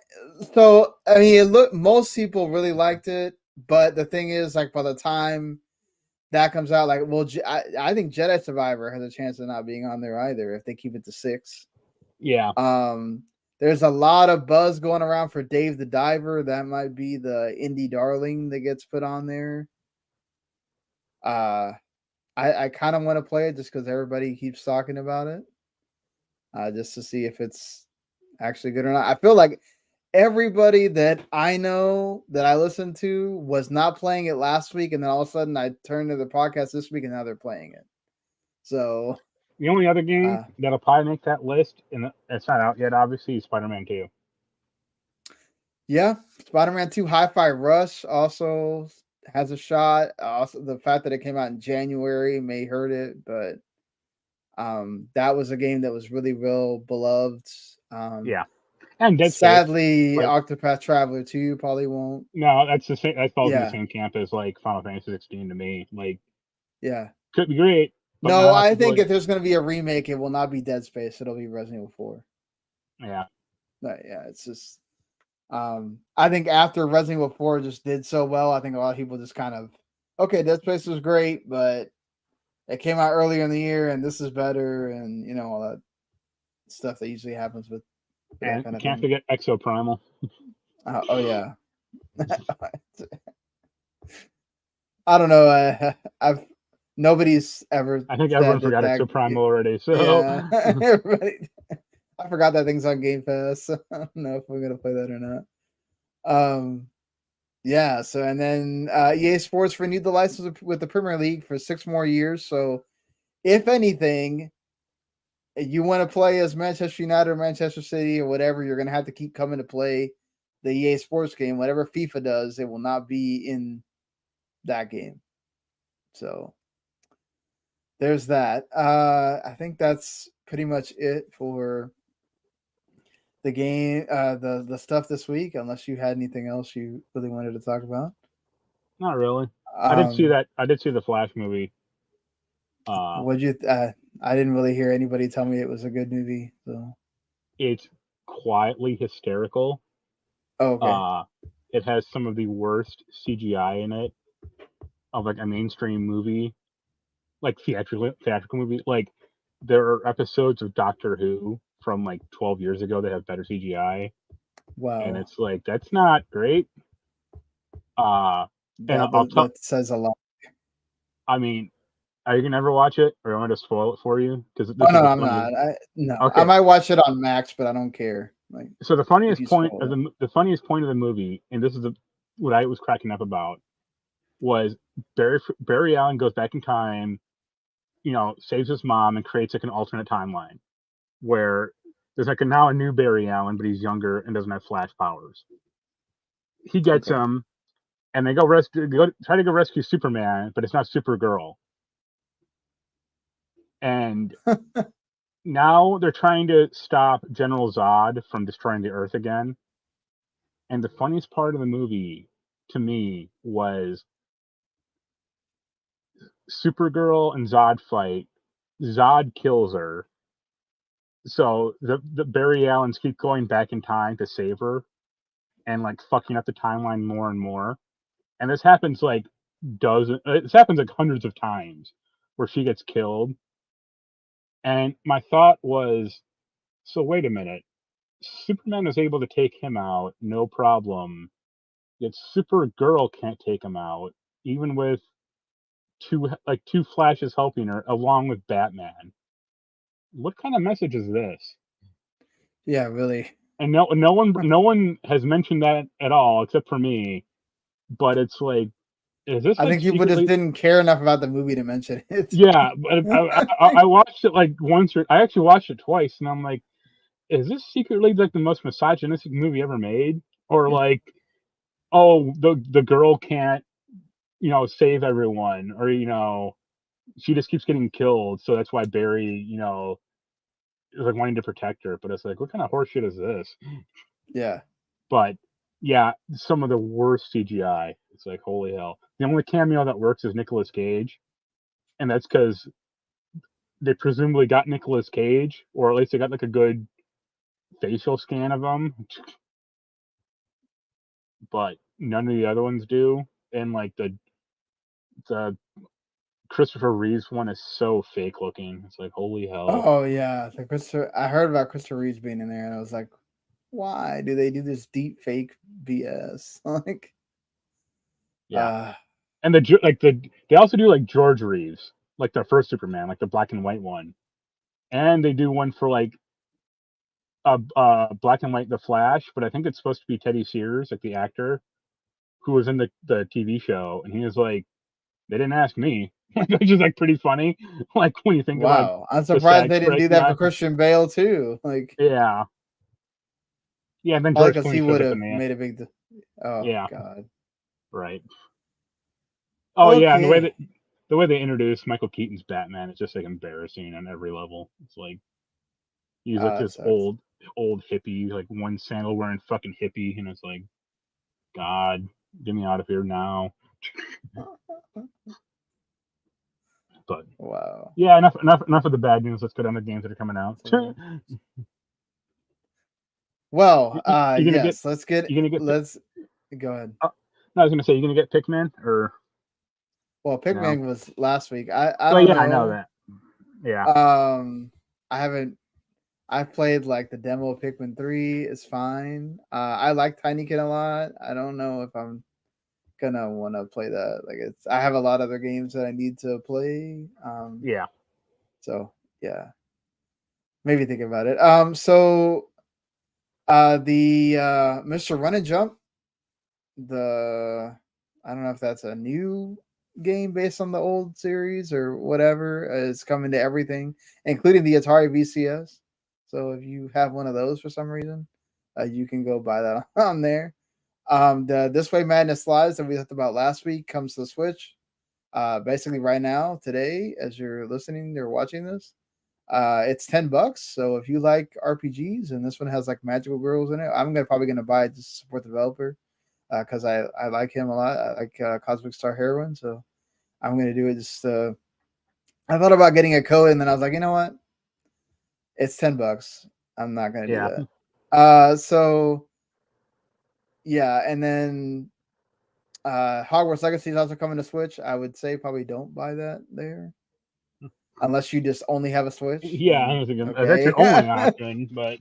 So, I mean, most people really liked it, but the thing is, like, by the time that comes out, like, well, I think Jedi Survivor has a chance of not being on there either if they keep it to 6. Yeah. There's a lot of buzz going around for Dave the Diver. That might be the indie darling that gets put on there. I kind of want to play it just because everybody keeps talking about it. Just to see if it's actually good or not. I feel like everybody that I know that I listened to was not playing it last week, and then all of a sudden I turned to the podcast this week and now they're playing it. So the only other game that'll probably make that list, and it's not out yet, obviously, is Spider-Man 2. Yeah, Spider-Man 2 Hi-Fi Rush also has a shot. Also, the fact that it came out in January may hurt it, but that was a game that was really real beloved. Yeah, and Dead Space. Sadly, Octopath Traveler 2 probably won't. No, that's the same. That falls in the same camp as like Final Fantasy 16 to me. Like, yeah, could be great. But no, I think if there's going to be a remake, it will not be Dead Space. It'll be Resident Evil 4. Yeah, but yeah, it's just. I think after Resident Evil 4 just did so well, I think a lot of people just kind of, okay, Dead Space was great, but it came out earlier in the year, and this is better, and you know all that stuff that usually happens with and that kind of can't thing. forget Exoprimal. Oh yeah, I don't know. Nobody's ever. I think everyone forgot Exoprimal already. So yeah, everybody. I forgot that thing's on Game Pass. So I don't know if we're gonna play that or not. Yeah, so and then EA Sports renewed the license with the Premier League for 6 more years. So if anything, you want to play as Manchester United or Manchester City or whatever, you're gonna have to keep coming to play the EA Sports game. Whatever FIFA does, it will not be in that game. So there's that. I think that's pretty much it for the game, the stuff this week, unless you had anything else you really wanted to talk about. Not really. I did see that. I did see the Flash movie. Would you? I didn't really hear anybody tell me it was a good movie. So, It's quietly hysterical. oh, okay. It has some of the worst CGI in it of like a mainstream movie, like theatrical movie. Like there are episodes of Doctor Who from like 12 years ago that have better CGI, and Wow, it's like that's not great. And I'll tell. that says a lot. I mean, are you gonna ever watch it, or am I to spoil it for you? Because Oh this is no, the I'm funniest. not. No, I Okay, might watch it on Max, but I don't care. Like so the if funniest you point spoil of it. the funniest point of the movie, and this is what I was cracking up about, was Barry Allen goes back in time, saves his mom and creates like an alternate timeline where there's like now a new Barry Allen, but he's younger and doesn't have flash powers. He gets Okay. him, and they try to go rescue Superman, but it's not Supergirl. And now they're trying to stop General Zod from destroying the Earth again. And the funniest part of the movie to me was Supergirl and Zod fight. Zod kills her. So the Barry Allens keep going back in time to save her and like fucking up the timeline more and more. And this happens like hundreds of times where she gets killed. And my thought was, so wait a minute. Superman is able to take him out, no problem. Yet Supergirl can't take him out, even with two Flashes helping her, along with Batman. What kind of message is this? Yeah, really. And no one has mentioned that at all except for me. But it's like, is this I like think people just secretly? didn't care enough about the movie to mention it. Yeah, but I watched it like once, or I actually watched it twice, and I'm like, is this secretly like the most misogynistic movie ever made? Or like, oh, the girl can't, save everyone, or she just keeps getting killed, so that's why Barry, is like wanting to protect her. But it's like, what kind of horseshit is this? Yeah. But yeah, some of the worst CGI. It's like, holy hell. The only cameo that works is Nicolas Cage, and that's because they presumably got Nicolas Cage, or at least they got like a good facial scan of him, but none of the other ones do. And like the Christopher Reeves one is so fake looking. It's like, holy hell. Oh yeah, the Christopher. I heard about Christopher Reeves being in there, and I was like, why do they do this deep fake BS? Like, Yeah. And they also do like George Reeves, like their first Superman, like the black and white one. And they do one for like black and white The Flash, but I think it's supposed to be Teddy Sears, like the actor who was in the TV show, and he was like, they didn't ask me, which is like pretty funny. Like when you think about wow, I'm the surprised SAG they didn't strike do and that for that. Christian Bale too. Like, Yeah, yeah. And then probably George because he Clooney shows would up in have the end. made a big. Oh Yeah, God. right. Oh yeah, and Okay. the way they introduced Michael Keaton's Batman is just like embarrassing on every level. It's like he's like That this sucks. old hippie, like one sandal wearing fucking hippie, and it's like, God, get me out of here now. But Wow. yeah, enough of the bad news. Let's go down to games that are coming out. So, well, You gonna get yes. Let's get. you gonna get Let's go ahead. no, I was gonna say, you gonna get Pikmin or Well, no? Pikmin was last week. I Well, don't yeah, I know know. that. Yeah, I haven't. I played like the demo of Pikmin 3. It's fine. I like Tinykin a lot. I don't know if I'm gonna want to play that. Like, it's. I have a lot of other games that I need to play. yeah. So yeah, maybe think about it. So the Mr. Run and Jump, the I don't know if that's a new game based on the old series or whatever, is coming to everything, including the Atari VCS. So if you have one of those for some reason, you can go buy that on there. The This Way Madness Lives that we talked about last week comes to the Switch. Basically right now, today, as you're listening or watching this, it's $10. So if you like RPGs and this one has like magical girls in it, probably gonna buy it just to support the developer because I like him a lot. I like Cosmic Star Heroine, so I'm gonna do it just I thought about getting a code, and then I was like, you know what? It's $10. I'm not gonna do Yeah. that. So yeah, and then Hogwarts Legacy is also coming to Switch. I would say probably don't buy that there. Unless you just only have a Switch. Yeah, I was thinking that's Okay. your only option, but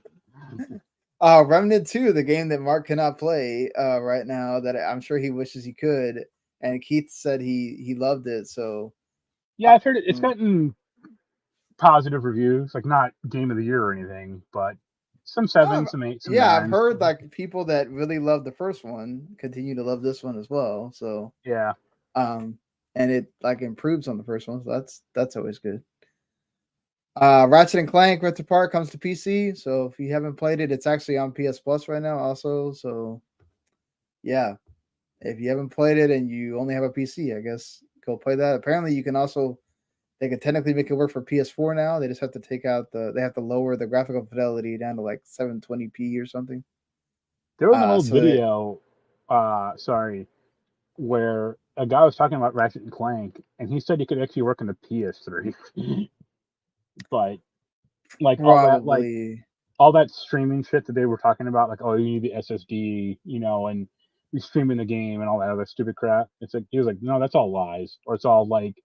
Remnant 2, the game that Mark cannot play right now, that I'm sure he wishes he could. And Keith said he loved it. So yeah, I've heard it's um, gotten positive reviews, like not game of the year or anything, but some um, 7s, some 8s, some yeah, I've 9s. heard like people that really love the first one continue to love this one as well. So Yeah. um, and it like improves on the first one. So that's always good. Ratchet and Clank Rift Apart comes to PC. So if you haven't played it, it's actually on PS Plus right now also. So yeah, if you haven't played it and you only have a PC, I guess go play that. Apparently, you can also they can technically make it work for PS4 now. They just have to they have to lower the graphical fidelity down to like 720p or something. There was an old So that video, sorry, where a guy was talking about Ratchet and Clank, and he said he could actually work on the PS3, but like probably all that streaming shit that they were talking about, like, oh, you need the SSD, and you streaming the game and all that other stupid crap. It's like he was like, no, that's all lies, or it's all like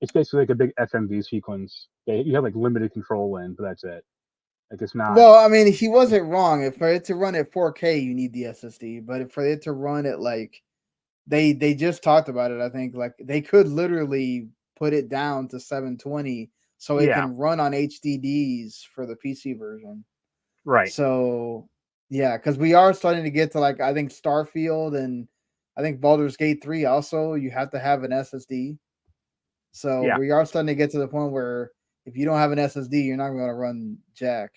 it's basically like a big FMV sequence. You have like limited control in, but that's it. Like it's not. well, I mean, he wasn't wrong. If for it to run at 4K, you need the SSD, but if for it to run at like they just talked about it, I think like they could literally put it down to 720 so it Yeah, can run on HDDs for the PC version. right. So yeah, because we are starting to get to like I think Starfield and I think Baldur's Gate 3 also you have to have an SSD. So Yeah, we are starting to get to the point where if you don't have an SSD, you're not going to run Jack.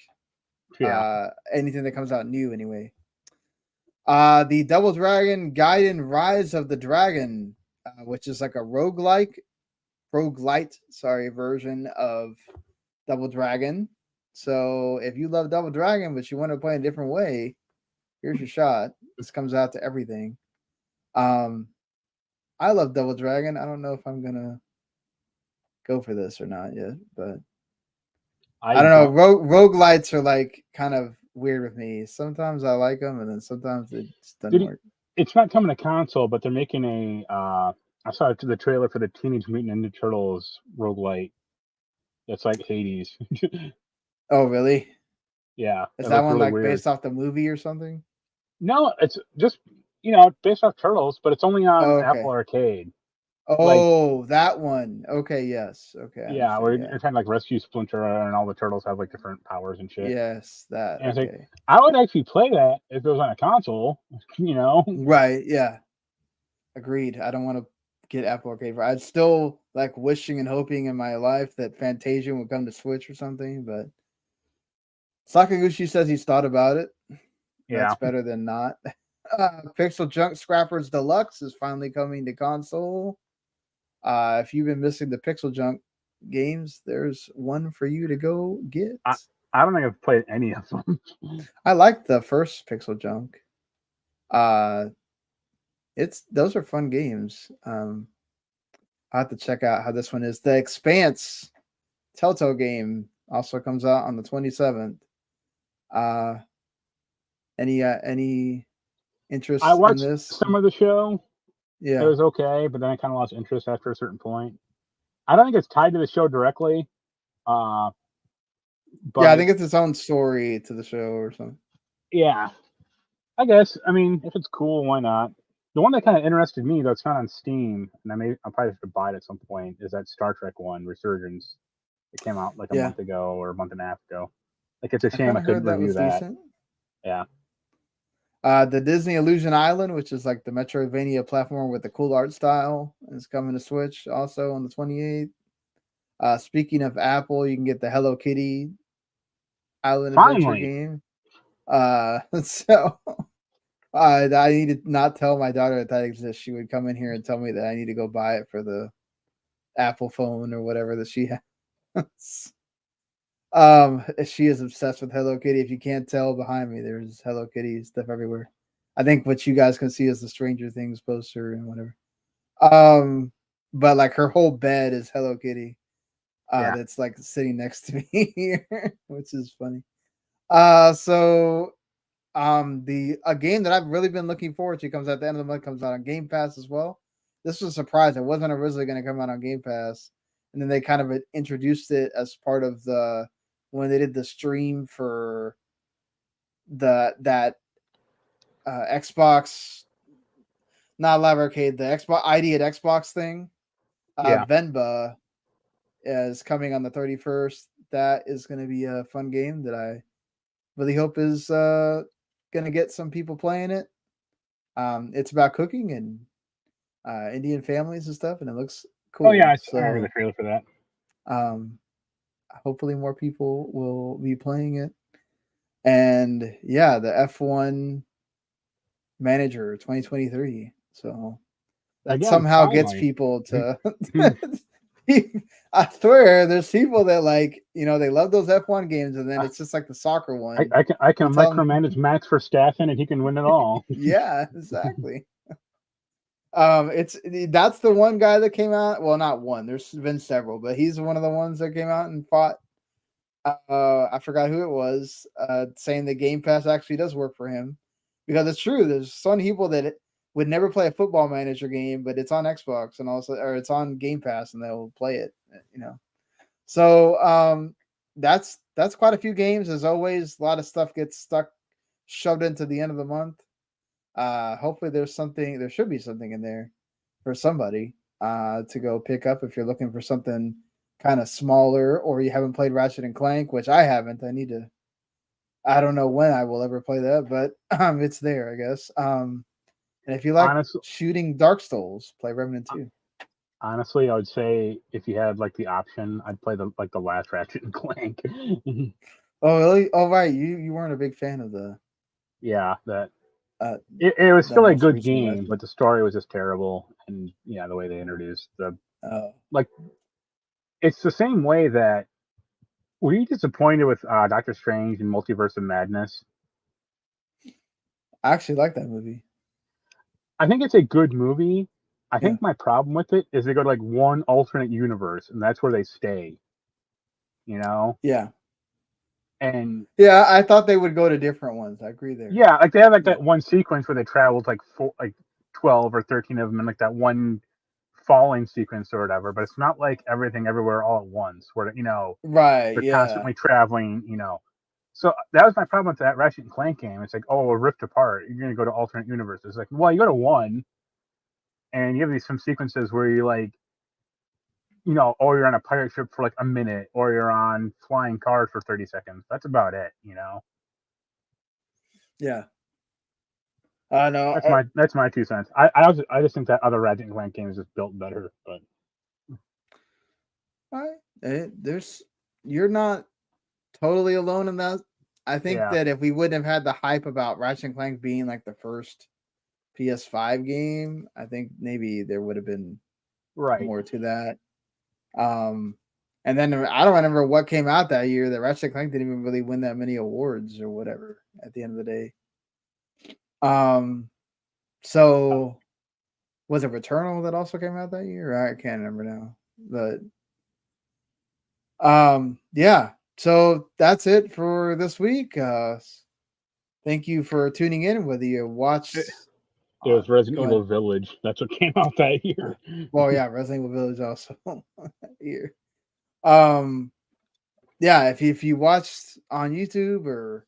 yeah. Anything that comes out new anyway. The Double Dragon Gaiden Rise of the Dragon, which is like a roguelite, sorry, version of Double Dragon. So if you love Double Dragon, but you want to play a different way, here's your shot. This comes out to everything. Um, I love Double Dragon. I don't know if I'm gonna go for this or not yet, but I I don't know. don't. Roguelites are like kind of weird with me. Sometimes I like them, and then sometimes it just doesn't Did he, work. it's not coming to console, but they're making a. I saw the trailer for the Teenage Mutant Ninja Turtles roguelite. That's like Hades. Oh, really? Yeah, Is it that looked one really like weird. based off the movie or something? No, it's just based off Turtles, but it's only on Oh, Apple okay. Arcade. Like, Oh, that one. Okay, yes. Okay, I yeah, understand. where Yeah. you're trying to like rescue Splinter and all the turtles have like different powers and shit. Yes, that. And it's like, Okay. I would actually play that if it was on a console. You know? Right. Yeah. Agreed. I don't want to get Apple Arcade for. I'm still like wishing and hoping in my life that Fantasia would come to Switch or something, but Sakaguchi says he's thought about it. Yeah. That's better than not. Pixel Junk Scrappers Deluxe is finally coming to console. If you've been missing the Pixel Junk games, there's one for you to go get. I, I don't think I've played any of them. I like the first Pixel Junk. Uh, it's those are fun games. I have to check out how this one is. The Expanse Telltale game also comes out on the 27th. Uh, any I interest in watched this? some of the show. It Yeah. was okay, but then I kind of lost interest after a certain point. I don't think it's tied to the show directly, uh, Yeah, I but think it's its own story to the show or something. yeah, I guess. I mean, if it's cool, why not? The one that kind of interested me, though, it's not on Steam, and I'll probably have to buy it at some point, is that Star Trek one, Resurgence. It came out like a Yeah. month ago or a month and a half ago. Like, it's a I shame kind I of heard couldn't that review was that. decent. Yeah. The Disney Illusion Island, which is like the Metroidvania platform with the cool art style, is coming to Switch also on the 28th. Speaking of Apple, you can get the Hello Kitty Island Adventure Finally. game. So I need to not tell my daughter that exists. She would come in here and tell me that I need to go buy it for the Apple phone or whatever that she has. She is obsessed with Hello Kitty. If you can't tell behind me, there's Hello Kitty stuff everywhere. I think what you guys can see is the Stranger Things poster and whatever. But like her whole bed is Hello Kitty. that's like sitting next to me here, which is funny. So a game that I've really been looking forward to comes at the end of the month, comes out on Game Pass as well. This was a surprise. It wasn't originally going to come out on Game Pass, and then they kind of introduced it as part of when they did the stream for that Xbox, not Live Arcade, the Xbox ID at Xbox thing. Venba is coming on the 31st. That is going to be a fun game that I really hope is going to get some people playing it. It's about cooking and Indian families and stuff, and it looks cool. Oh yeah, I heard the trailer for that. Hopefully more people will be playing it. And yeah, the F1 Manager 2023. So that somehow gets people to. I swear, there's people that they love those F1 games, and then it's just like the soccer one. I can micromanage Max Verstappen, and he can win it all. Yeah, exactly. That's the one guy that came out. Well, not one. There's been several, but he's one of the ones that came out and fought. I forgot who it was. Saying that Game Pass actually does work for him, because it's true. There's some people that would never play a Football Manager game, but it's on Xbox and or it's on Game Pass, and they'll play it. So that's quite a few games. As always, a lot of stuff gets shoved into the end of the month. Hopefully there should be something in there for somebody to go pick up if you're looking for something kind of smaller, or you haven't played Ratchet and Clank, which I haven't. I don't know when I will ever play that, but it's there, I guess. And if you like shooting Dark Souls, play Remnant 2. Honestly, I would say if you had the option, I'd play the last Ratchet and Clank. Oh really? Oh right, you weren't a big fan of the. Yeah, that. It was still a good game, but the story was just terrible, and the way they introduced it's the same way that. Were you disappointed with Doctor Strange and Multiverse of Madness? I actually like that movie. I think it's a good movie. I think my problem with it is they go to one alternate universe, and that's where they stay. Yeah. And I thought they would go to different ones. I agree there. Yeah, they have that one sequence where they traveled 12 or 13 of them in that one falling sequence or whatever, but it's not everything everywhere all at once where right, they're constantly traveling, So that was my problem with that Ratchet and Clank game. It's we're ripped apart. You're gonna go to alternate universes. Well, you go to one and you have some sequences where you're or you're on a pirate ship for a minute, or you're on flying cars for 30 seconds. That's about it, Yeah. No, that's my 2 cents. I just think that other Ratchet and Clank game is just built better. But you're not totally alone in that. I think that if we wouldn't have had the hype about Ratchet and Clank being the first PS5 game, I think maybe there would have been more to that. And then I don't remember what came out that year. That Ratchet and Clank didn't even really win that many awards or whatever at the end of the day. So was it Returnal that also came out that year? I can't remember now. But yeah. So that's it for this week. Thank you for tuning in. Whether you watched, it was Resident Evil Village. That's what came out that year. Well, yeah, Resident Evil Village also that year. Yeah, if you watched on YouTube or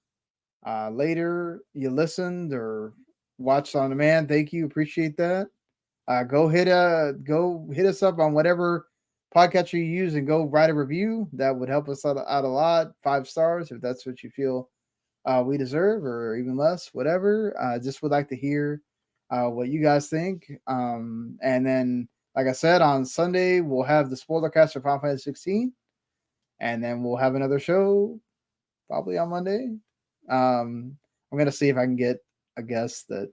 later you listened or watched on demand, thank you, appreciate that. Go hit us up on whatever podcatcher you use and go write a review. That would help us out a lot. 5 stars if that's what you feel we deserve, or even less, whatever. Just would like to hear what you guys think. And then, like I said, on Sunday we'll have the spoiler cast for Final Fantasy XVI, and then we'll have another show probably on Monday. I'm gonna see if I can get a guest that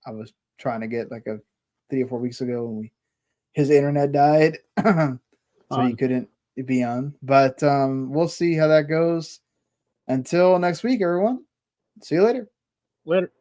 I was trying to get 3 or 4 weeks ago when his internet died, so he couldn't be on. But we'll see how that goes. Until next week, everyone. See you later. Later.